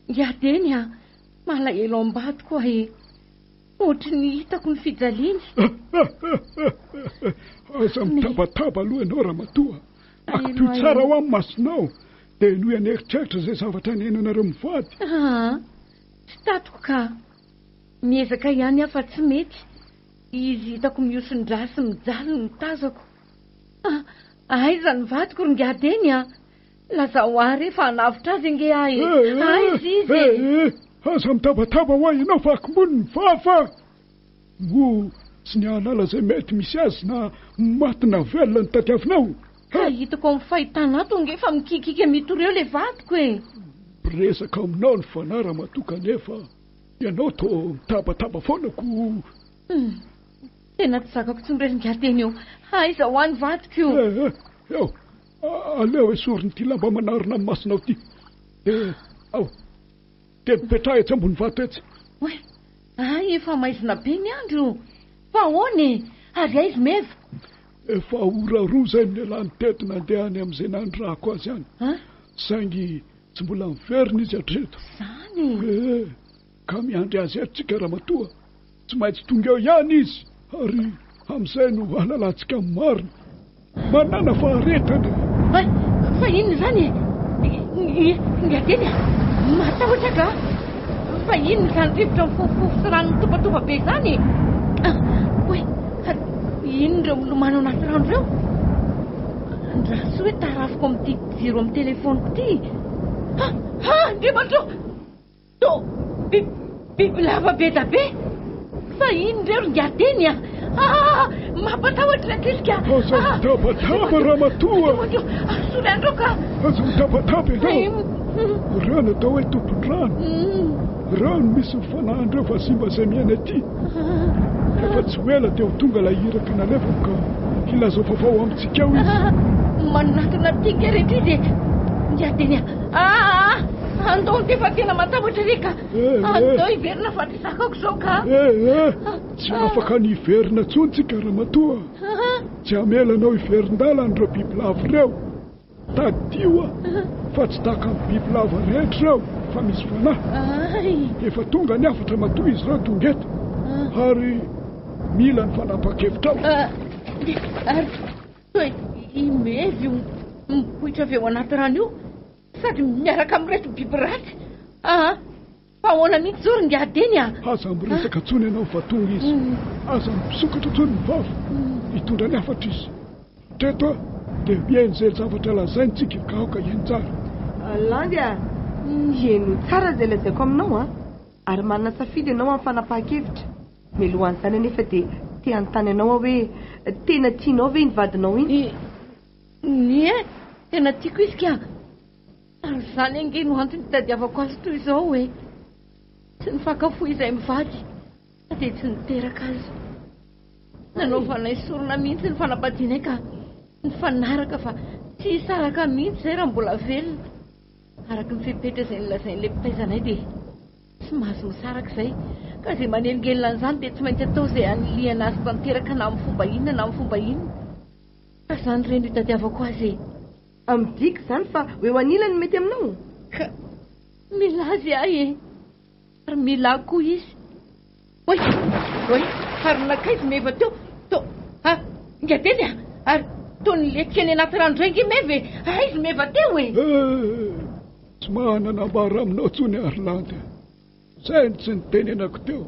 Ngiadeny malahelo ambadiko ahy. Ohatry ny hitako ny fijaliany. Aza mitabataba aloha ianao Ramatoa. Akitoy tsara ho amin'ny masonao. Dia no ianeritreritra izay zavatra nenanareo mivady. Tsy tatiko ka. Miezaka ihany aho fa tsy mety. Izy hitako miosondrasy sy mijaly ny tazako. Aiza ny vadiko ry ngiadeny Laza ho ary fa hanavitra azy inge ahy. Izy. Aza mitabataba ho ahy ianao fa akimony ny vafa. Tsy ny ahalala izay mety misy azy na matina velona ny tadiavinao. Ka hitako amin'ny fahitana ato nge fa mikikika mitoreo le vadiko e. mampiresaka aminao ny fanara matoka nefa ianao to mitabataba foanako. Tena tsy zakako tsy miresingateny io. Aiza ho any vadiko io. Eo aleo esoriny ty lamba manarina amin'ny masinao ty. Ao de mipetraha etsy ambony vato etsy. Oe, efa maizina be ny andro. Fa ahoana ary aizy meva? Efa ora roa zay ny lany teto nandeha any amin'izay nandrahako azy any. Saingy tsy mbola miverina izy hatreto. Zany? Ka miandry azy eto ramatoa. Tsy maintsy tonga eo ihany izy. Ary amin'izay no halalantsika marina. Manana faharetana. Fa inona zany? Ngateny matahotra ka? Fa inona zany rivotra mifofofo sy rano mitopatopa be zany? Oe, inona ireo milomano anaty rano ireo? Andraso hoe tarafiko amin'ity jiro amin'ny telefoniko ty. Andriamanitro! To biby lava be da be. Fa inona ireo ngateny? Mampatahotra atsika. Aza mitabataba ramatoa. Solandro ka. Aza mitabataba ianao. Rano atao hoe tompon-drano. Rano misy mifanahindreo fa simba izay miaina aty. Rehefa tsy ho ela dia ho tonga lahiraka nalevako ka hilaza vaovao amintsika eo izy. Manatona tika rehetra izy. Ngateny andao tefa tena matahotra reka. Andao hiverina fa tsy zakako zao ka. Tsy afaka ny hiverina tsontsika ramatoa. Tsy hamelanao hiverin-dalana bibilava ireo. Tadioa fa tsy taka ny bibilava rehetra ireo fa misy fanahy. Efa tonga ny afatra matoa izy ireo tongeto. Ary mila ny fanapa-kevitra ary toe imevy mipoitra avy eo anaty rano io sady miaraka amin'ireto biby ratsy. Fa ahoana mihitsy zao ry ngateny? Aza miresaka tsony ianao fa tonga izy. Aza misokatra tsony ny vava hitondra ny afatra izy. Treto dia mihaino izay zavatra lazaintsika ka aoka hiaino tsara. Landy mihaino tsara izay lazaiko aminao ary manana safidy ianao amin'ny fanapahan-kevitra. Milohan'izany anefa dia te anontany ianao hoe tena tianao ve ny vadinao iny? Tena tiako izy ka. Ary izany ange no antony tadiavako azy toy izao hoe tsy nifakafo izay mivady dia tsy niteraka azy. Nanaovana isorona mihitsy ny fanambadianay ka nifanaraka fa tsy hisaraka mihitsy izay raha mbola velona. Araka ny fepetra izay nilazain'ilay mpitaizanay dia tsy mahazo misaraka izay. Ka izay manelingelina an'izany dia tsy maintsy atao izay aniliana azy tanteraka na amin'ny fomba inona na amin'ny fomba inona. Ka izany reno hitadiavako azy. Amidika izany fa eo anila ny mety aminao. Ka mila azy ary mila koa izy. Oy, haronakaizy meva teo. Ngateny ary tony letika any anaty rano indray nge meva izy meva teo tsy manana ambara aminao tsony Arlandy. Zay ny tsy nitenenako teo.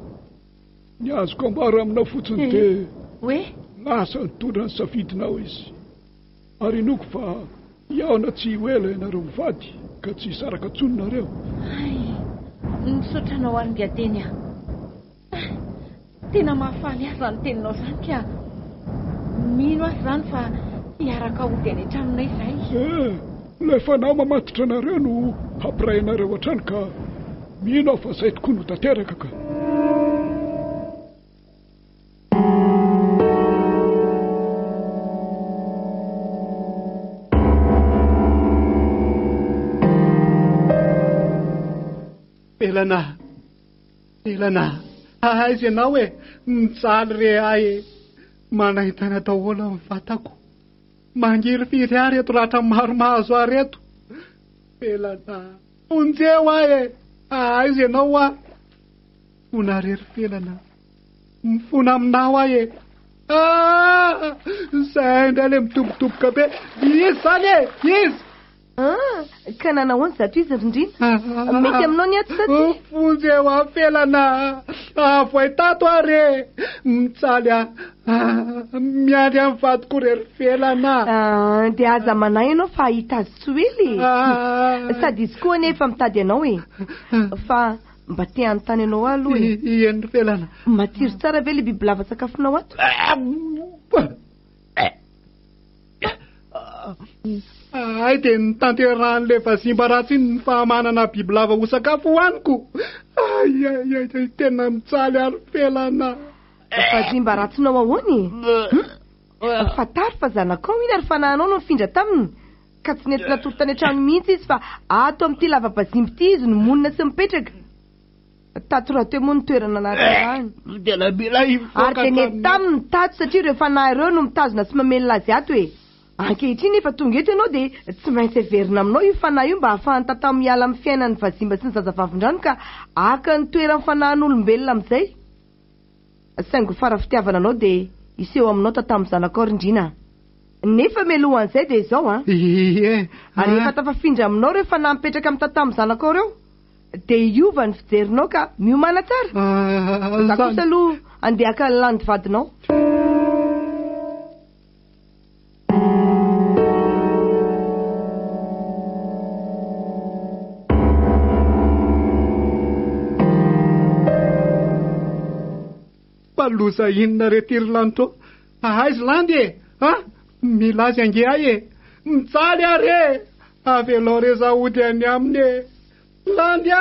Ny azoko ambara aminao fotsiny dia hoe lasa nitondra ny safidinao izy. Ary inoko fa iaona tsy ho ela ianareo mivady ka tsy hisaraka tsononareo. Nisotranao ary ngateny tena mahafaly azy ny teninao zany ka mino azy zany fa hiaraka hody any an-tranonay izay. Ilay fanao mamatotra anareo no hampiray anareo an-trano ka mino aho fa izay tokoa no tanteraka ka. Elana aizy ianao hoe mijaly re ahy manahitana daholo amin'ny vatako mangiry firy ary eto ratra maro mahazo ary eto. Felana onjeo ahy aizy ianao fona rery felana mifona aminao ahy zay indray le mitobotoboka be izy zany izy. Ka nanahoana zato izy rindrina mety aminao ny ato saty fonjy eo felana voitato ary mitsaly miandry amin'ny vadiko rery felana. dia aza manahy ianao fa hita azy tsy oely sady izy koa nefa mitady ianao fa mba te anontany ianao aloha eny felana matsiro tsara ve le biby lava sakafonao ato? Ay dia nitanteran'ilay vazimba ratsy ny fahamanana biby lava ho sakafo hoaniko. Ay, tena mitsaly ary felana. Vazimba ratsinao ahoany? Fatary fa zanakao iny ary fanahinao no mifindra taminy, ka tsy nentina torotany an-trano mihitsy izy fa ato amin'ity lava-bazimba ity izy no monina sy mipetraka. Tato raha teo moa ny toerana anaty ary tenety taminy tato satria ireo fanahy ireo no mitazona sy mamelona azy ato hoe ankehitriny efa tonga eto ianao dia tsy maintsy heverina aminao io fanahy io mba ahafahany tantamo miala amin'ny fiainany vazimba sy ny zazavavin-drano ka aka ny toerany fanahin'olombelona amin'izay. Saingo farafitiavana anao dia iseho aminao tantamin'ny zanakao rindrina. Nefa melohan'izay dia izao ary efa tafafindra aminao ireo fanahy mipetraka amin'ny tantamin'ny zanakao ireo dia iova ny fijerinao ka miomana tsara. Za kosa aloha andeha haka ny landy vadinao. Paloza inona retiry lanitro. Aizy landy milazy ange ay mitsaly ary avelao re zaody any aminy landy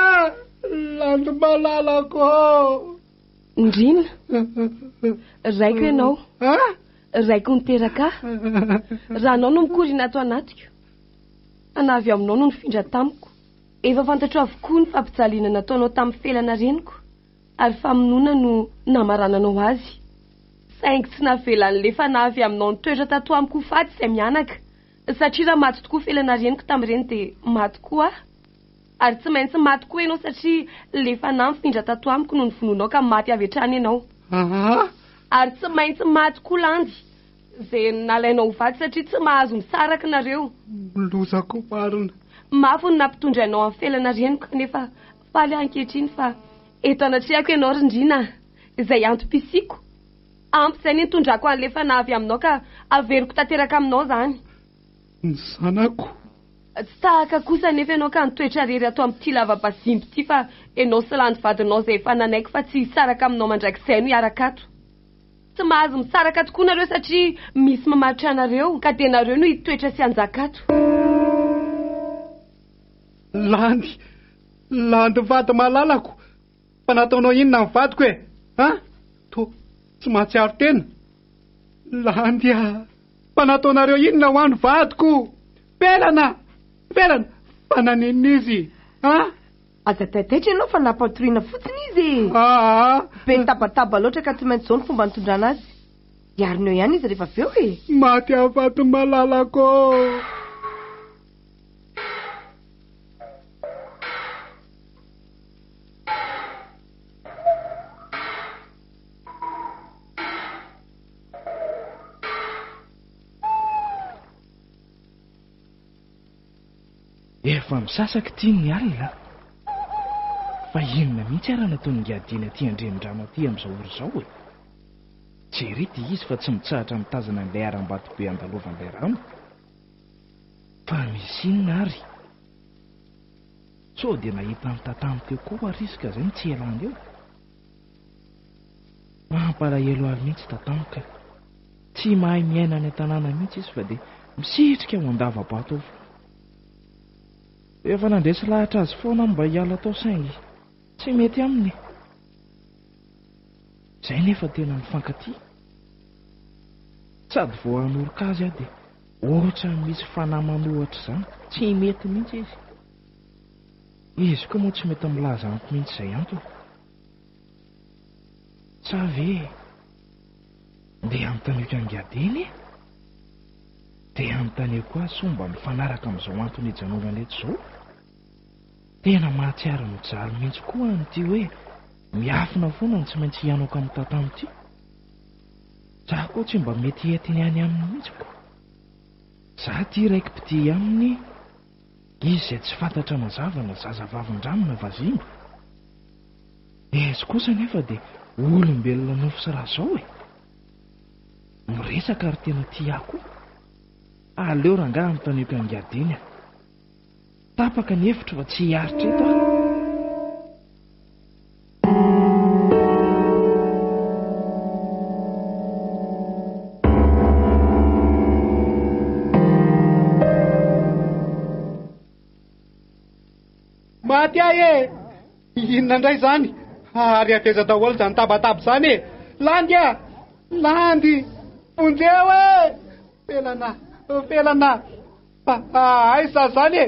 landy malalako. Ndrina raiko ianao raiko niteraka raha anao no mikorina ato anatiko, anavy aminao no nifindra tamiko. Efa fantatro avokoa ny fampijaliana nataonao tamin'ny felana reniko ary famonoana no namarananao azy. Saingy tsy navelan'le fanavy aminao nitoetra tato amiko faty izay mianaka, satria raha maty tokoa felana reniko tamin'ireny dia maty koa ary tsy maintsy maty koa ianao satria le fanahy mifindra tato amiko no nivononao ka maty avy hatrany ianao. Ary tsy maintsy maty koa landy izay nalainao vaty satria tsy mahazo misaraka nareo. Lozako marina. Mafy no nampitondra ianao amin'ny felana reniko kanefa faly ankehitriny fa eto anatriako ianao rindrina izay antom-pisiko. Ampy izay nitondrako an'le fanavy aminao ka averiko tanteraka aminao zany. Ny zanako tsy tahaka kosa nefa ianao ka nitoetra rery ato amin'ity lava-bazimba ity fa ianao sy landy vadinao izay efa nanaiko fa tsy hisaraka aminao mandrakizay no hiaraka ato. Tsy mahazo misaraka tokoa nareo satria misy mamaritra anareo ka dia nareo no hitoetra sy hanjaka ato. Landy vady malalako. Fa nataonao inona ny vadiko to tsy mahatsiaro tena. Landy fa nataonareo inona ho an'ny vadiko. Velana fa nanenina izy aza taitaitra ianao fa nampatoriana fotsiny izy. Be tabataba loatra ka tsy maintsy izao ny fomba nitondrana azy. Diarinao ihany izy rehefa avy eo maty avady malalako. Efa misasaka tia ny alina fa inona mihitsy ara nataony ngiadina aty andremin-drano aty amin'izao ora izao jerity izy fa tsy mitsahatra mitazana an'ilay aram-bato be andalovan'ilay rano. Fa misy inona ary sao dia nahita ny tantamo teo koa ary izy ka izay tsy elany eo. Mampalahelo aly mihitsy tatamika, tsy mahay miaina any an-tanàna mihitsy izy fa dia misitrika ao andava-bato ao. Efa nandresy lahatra azy foana mba hiala tao saingy tsy mety aminy. Izay nefa tena mifankatia. Sady vao hanoroka azy dia ohatra misy fanahy manohatra izany tsy mety mihitsy izy. Izy koa moa tsy mety milaza amiko mihitsy izay antony. Sa ve ndeha anontaniako angiadiny dia anontaniako azy somba mifanaraka amin'izao antony hijanonana eto izao. Tena mahatsiaro mijaly mihitsy koa an'ity hoe miafina foana ny tsy maintsy hianako amin'ny tantamo ity. Za koa tsy mba mety entiny any aminy mihitsy ko. Za ty raiky piti aminy izy izay tsy fantatra mazava na zazavavin-drano na vazimba. Izy kosa nefa dia olombelona nofo sy raha izao miresaka ary tena tia koa. Aleo rangaha anontaniako angiadiny. Tapaka ny hevitra fa tsy hiaritra eto aty ahy e. Inona indray zany? Ary ateza daholo zany tabataba zany e. Landy a, landy, vonjeo e. Felana. Aiza zany e.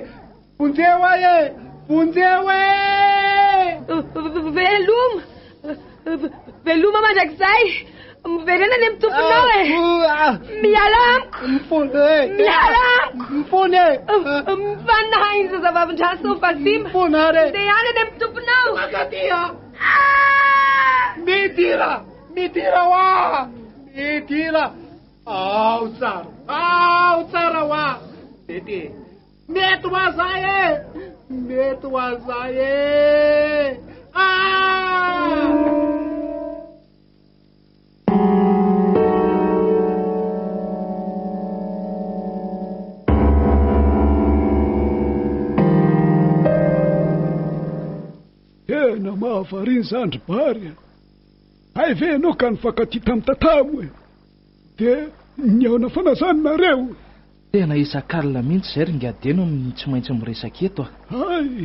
Vonjeo ahy e. Vonjeo e. Veloma mandrakizay. Miverena any amin'ny tomponao e. Miala amiko. Miala amiko. Mifony e. Mifanahy ny zazavavin-draso fasima. Mifonare. Dia any any amin'ny tomponao. Makatia. Midira wa. Midira. Ao tsara wa. Tete. Mety ho azay e. Tena mahavariny zandry bary. Ay ve anao ka nifankaty tamin'ny tatamo e. Dia niaona fanazanonareo. Tena isan-karila mihitsy zay ringadeno amin'ny tsy maintsy miresaka eto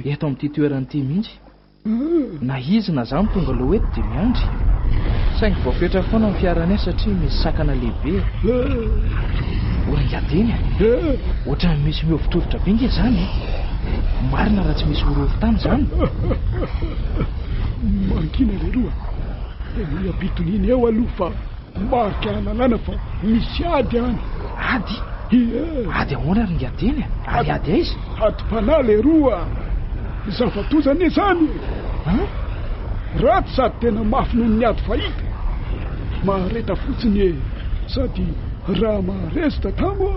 eto amin'ity toeran'ity mihitsy. Na izy na zany tonga loha eto dia miandry. Saingy voafetra foana ny fiaranay satria misy sakana lehibe. Ringadeny ohatrany misy miovitrovotra be nge zany. Marina raha tsy misy horohon-tany zany. Mankina le roa. Dia apitoniny eo aloha fa marika halalana fa misy ady any. Ady? Ady ahoana ringadeny? Ary ady aiza? Ady pana le roa. Zavatozany zany. Ratsy sady tena mafy noho ny ady fahita. Mahareta fotsiny e. Sady raha maharesy tatamo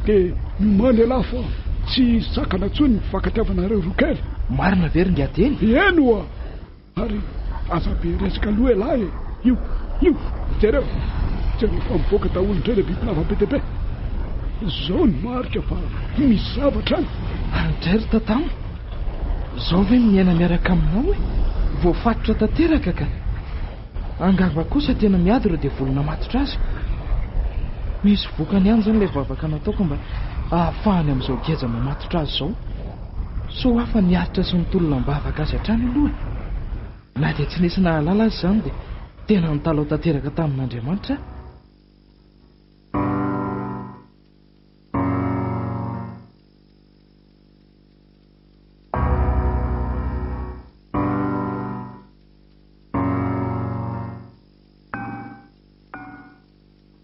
dia mimany alafa tsy sakana tsony ny fankatiavanareo rokely. Marina ve ringadeny? Eno ary aza be resaka aloha elahy e. Io jereo fa mivoaka daholo indray le bibinava be dia be. Zao ny marika fa misy zavatra any. Andray ry tatamo, zao ve miaina miaraka aminao e? Voafatotra tanteraka ka. Angamba kosa tena miady reo dia volona matotra azy. Misy vokany ihany zany ilay vavaka nataoko mba ahafahany amin'izao geza mamatotra azy zao. So hafa niaritra sy nitolona mbavaka azy hatrany aloha. Na dia tsy nisy nahalala azy zany dia tena nitalao tanteraka tamin'Andriamanitra.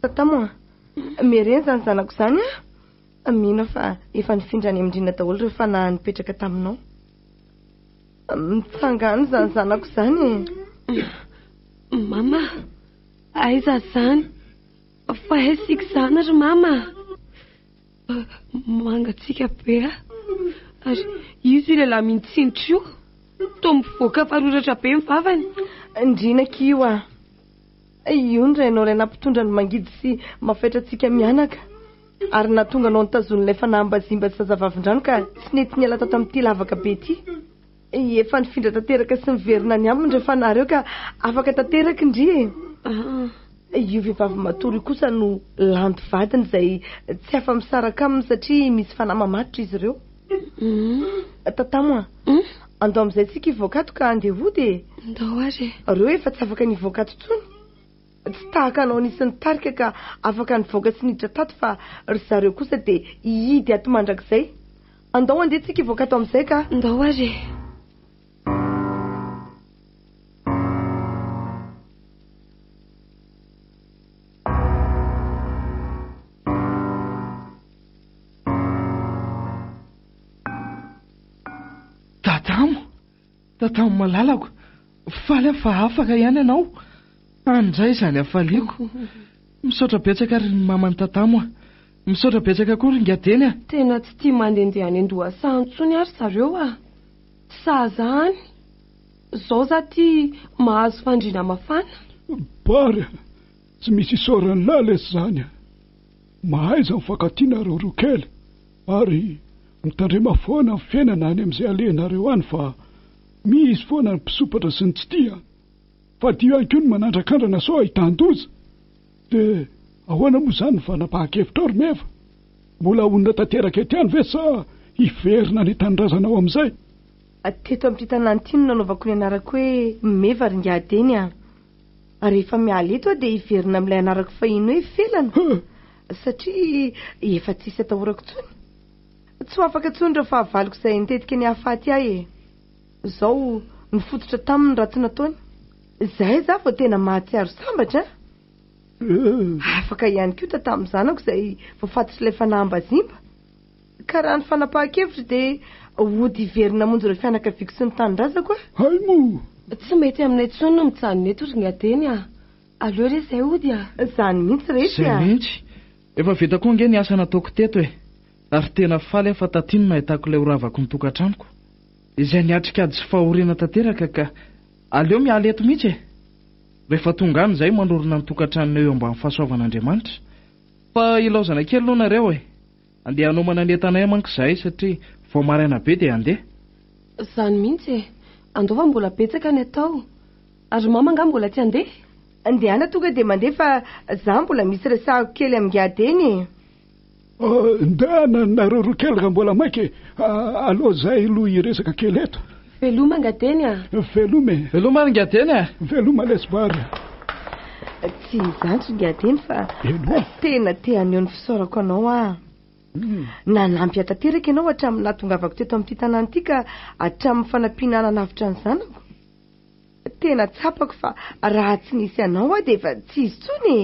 Tatamoa, mereny zany zanako zany mino fa efa nifindrany amindrina daholo rehefa nipetraka taminao. Mitsangany zany zanako zany. Mama, aiza zany? Fa haisika zany ry mama. Mangatsika be ary izy ilay lamintsindry io. Toa mivoaka faroratra be mivavany. Ndrina kio io ndray anao iray nampitondra ny mangidy sy mafetratsika mianaka. Ary natonga anao nitazon'ilay fanahambazimba sy zazavavin-drano ka tsy nety niala tato amin'ity lavaka be ity. Efa nifindra tanteraka sy miverina ny aminy rehefa nareo ka afaka tanteraka ndry. Io vehivavy matory kosa no landy vadiny izay tsy afa misaraka aminy satria misy fanahy mamatotra izy ireo. Tatamo andao amin'izay tsika hivoakato ka andeha hody. Ndao ary. Reo efa tsy afaka nivoakato tsony. Tsy tahaka anao nisy nitarika ka afaka nivoaka sy niditra tato fa ry zareo kosa dia hihidy ato mandrakizay. Andao andeha tsika hivoakato amin'izay ka. Ndao ary. Tatamo malalako, faly fa afaka ihany ianao. Andray zany afaliako. Misaotra betsaka ry mamany tatamo. Misaotra betsaka koa ringadeny. Tena tsy tia mandehandeha any Andohasany intsony ary zareo Sazany. Zao za tia mahazo fandriana mafana. Bary, tsy misy isaorany lalesy zany. Mahaiza mifankatianareo rokely ary mitandrema foana ny fiainana any amin'izay alehanareo any fa misy foana ny mpisopatra sy ny tsy tia. Fa dio ihany koa ny manandrakandrana sao ahitan-doza. Dia ahoana moa zany fa napahakevitra ary meva. Mbola onona tanteraka ety any ve sa hiverina ny tanindrazanao amin'izay? teto amin'ity tanàny no nanaovako ny anarako hoe meva ringadeny rehefa miala eto dia hiverina amin'ilay anarako fahiny hoe felana satria efa tsisy atahorako tsony tsy ho afaka tsony ireo fahavaliko izay nitetika ny hahafaty ahy izao nifototra taminy raha tsy nataony izay za vao tena mahatsiaro sambatra afaka ihany koa tamin'ny zanako izay voafatotra ilay fanaham-bazimba ka raha ny fanapahan-kevitra dia ody hiverina monjy ireo fianakaviako sy ny tanindrazako hay mo tsy mety aminay tsony no mijanona eto ringadeny aleo re izay ody zany mihitsy rehetra zay mihitsy efa vita koa nge ny asa nataoko teto ary tena faly afa tatiny nahitako ilay horavako ny tokantranoko izay niatrika ady sy fahoriana tanteraka ka aleo miala eto mihitsy rehefa tonga any izay manorona ny tokantranona eo ambany fahasoavan'Andriamanitra fa ilaozana kely aloha nareo andeha hanomana ny entanay manko izahay satria vao maraina be dia andeha zany mihitsy andova mbola betsaka ny atao ary mama nga mbola tsy andeha andehana tonga dia mandeha fa za mbola misy resahako kely amin'ngadeny ndehana nareo roa kely raha mbola mainky aloha zay aloha hiresaka kely eto veloma ngadeny veloma ringadeny veloma lesbary tsy zandry ngadeny fa tena tehaneo ny fisaorako anao nanampy atanteraka ianao hatramin'ny nahatongavako teto amin'ity tanàna ity ka hatramin'ny fanampianana navitra ny zanako tena tsapako fa raha tsy nisy anao dia efa tsy izy tsony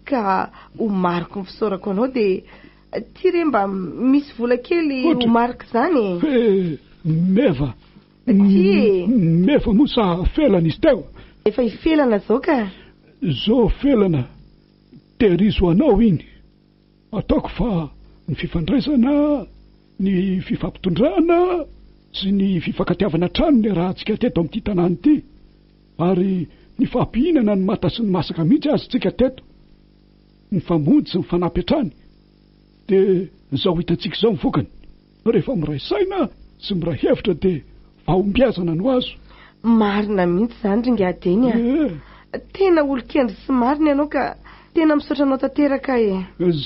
ka homariko ny fisaorako anao dia ty re mba misy vola kely homariko zany meva mosa felana izy teo efa hifelana zao ka zao felana terizo anao iny ataoko fa ny fifandraisana ny fifampitondrana sy ny fifankatiavana trano ny raha antsika teto amin'ity tanàny ity ary ny fampihinana ny mata sy ny masaka mihitsy azy tsika teto ny famonjy sy ny fanampy hatrany dia zao hitantsika izao mivokany rehefa miray saina sy miray hevitra dia vahombiazana no azo marina mihitsy zany ringadeny tena olo-kendry sy marina ianao ka tena misaotra anao tanteraka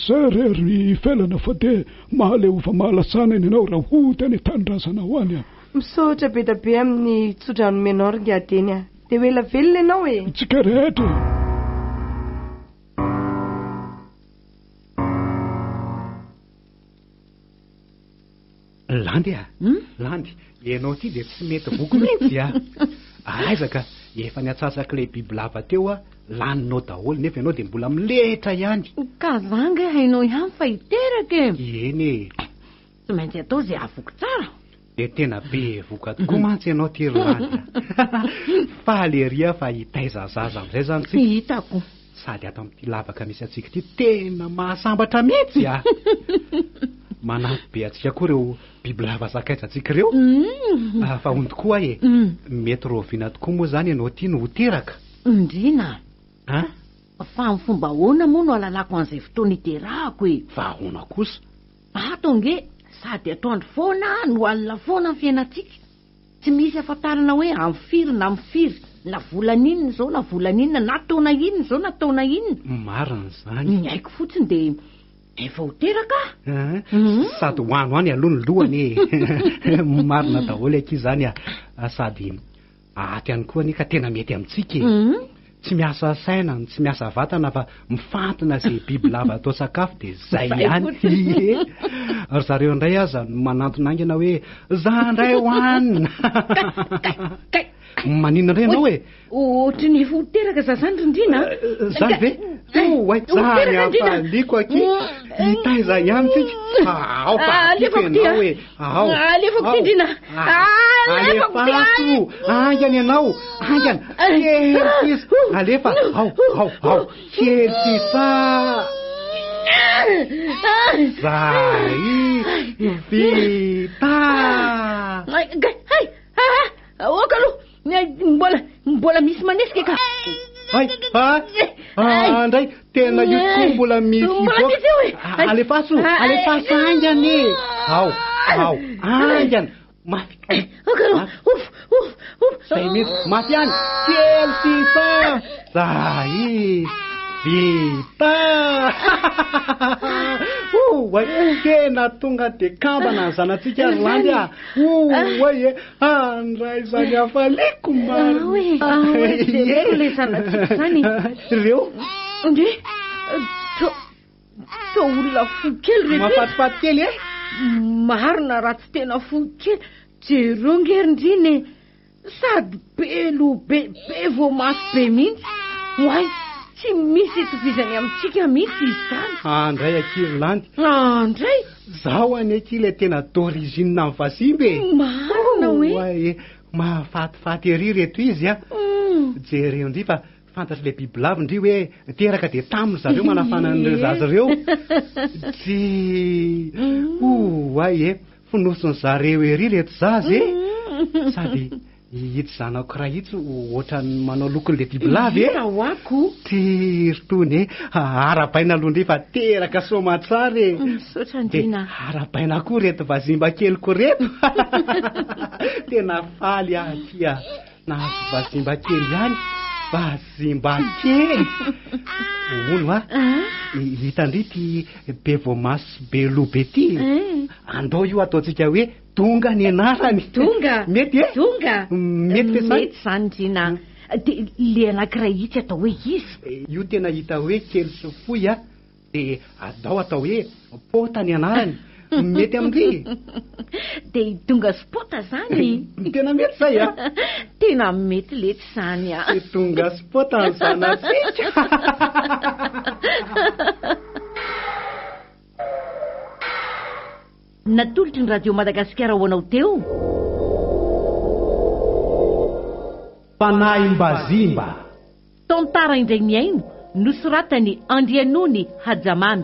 zay rery felana fa dia mahaleova mahalasana iny ianao raha hota ny tanindrazana ho any misaotra be da be amin'ny tsodranomenao ringadeny dia hoela velona ianao tsika rehetra landy landy ianao ty dia tsy mety voko mihitsy aizaka efa ny atsasaka ilay biby lava teo laninao daholo nefa ianao dia mbola milehitra ihany ka zanga hainao ihany fa hiteraka eny tsy maintsy atao izay ahavoky tsara dia tena be voka tokoa mantsy ianao ty landy faleria fa hitaiza zaza amin'izay zany tsika hitako sady ato amin'ity lavaka misy atsika ity tena mahasambatra mihitsy manampy be atsika koa ireo biby lava zakaiza atsika ireo fa ondy koa mety roviana tokoa moa zany ianao ty no hoteraka indrina fa amin'ny fomba ahoana moa no alalako an'izay fotoana iterahako fa ahoana kosa atonge sady atoandro foana no alina foana ny fiainantsika tsy misy afantarana hoe amfiry na mifiry na volan'inona zao na volan'inona na taona inona zao na taona inona marina zany ny haiko fotsiny dia efa hoteraka sady hoano any aloha ny lohany marina daholo aky zany sady aty any koa ka tena mety amintsika tsy miasa saina tsy miasa vatana fa mifantona izay biby lava atao sakafo dia zay ihany ary zareo indray aza manantona angana hoe za indray hoanina maninona indray ianao ohatry ny hoteraka za zany rindrina zany ve zany afaliko aky hitaiza ihany tsika alefako tindrina alefaso angany ianao angany kelys alefa ao kelsisa zay vita oka aloha mbola misy manesika ka ndray tena io tokoa mbola misy alefaso angany ao angany mafy zay misy mafy any kely sisa zay vita tena tonga de kambana ny zanatsika Arlandy oe andray zany afaleko le zanatsika zany reo nde to olona fo kely mafatifaty kely marina raha tsy tena fo kely jereo ngerindriny sady be lo be vo maso be mihitsy hoay tsy misy itovizany amintsika mihitsy izy zany andray akirlandy andray zaho any akile tena d'origine ny vasimbe marina hoe mahafatifaty ery reto izy jereo ndry fa fantatry le bibilava ndry hoe teraka de taminy zareo manafana an'ireo zazy reo tsy finosony zareo ery reto zazy sady hitsy zanako raha hitsy ohatrany manao lokon'le bibilava hoako ty ritony arabaina aloha ndry fa teraka somatsara sotrandrina arabaina koa reto vazimba keliko reto tena faly atia nahazo vazimba kely ihany vazimba kely ono hitandry ty be vomasy be lobe ty andao io ataotsika hoe tonga ny anarany tonga mety tonga mety zany drina de le anankiray hitsy atao hoe izy io tena hita hoe kely sy foy de atao hoe pota ny anarany mety amindry de tonga spota zany tena mety zay tena mety letsy zany tonga spota ny zanatsika natolotry ny radio Madagasikara ho anao teo fanahy mbazimba tantara indray miaino nosoratany Andrianony Hajamamy.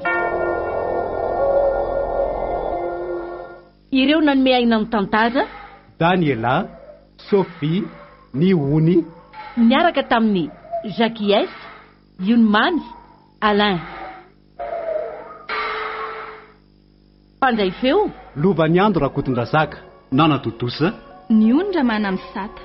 Ireo nanome aina ny tantara Daniela, Sophie, Niony miaraka tamin'ny Jacques, Yunman, Alain. Pandray feo Lovaniandro Rakotondrazaka, Nana Totosa, Niondra Manamsata.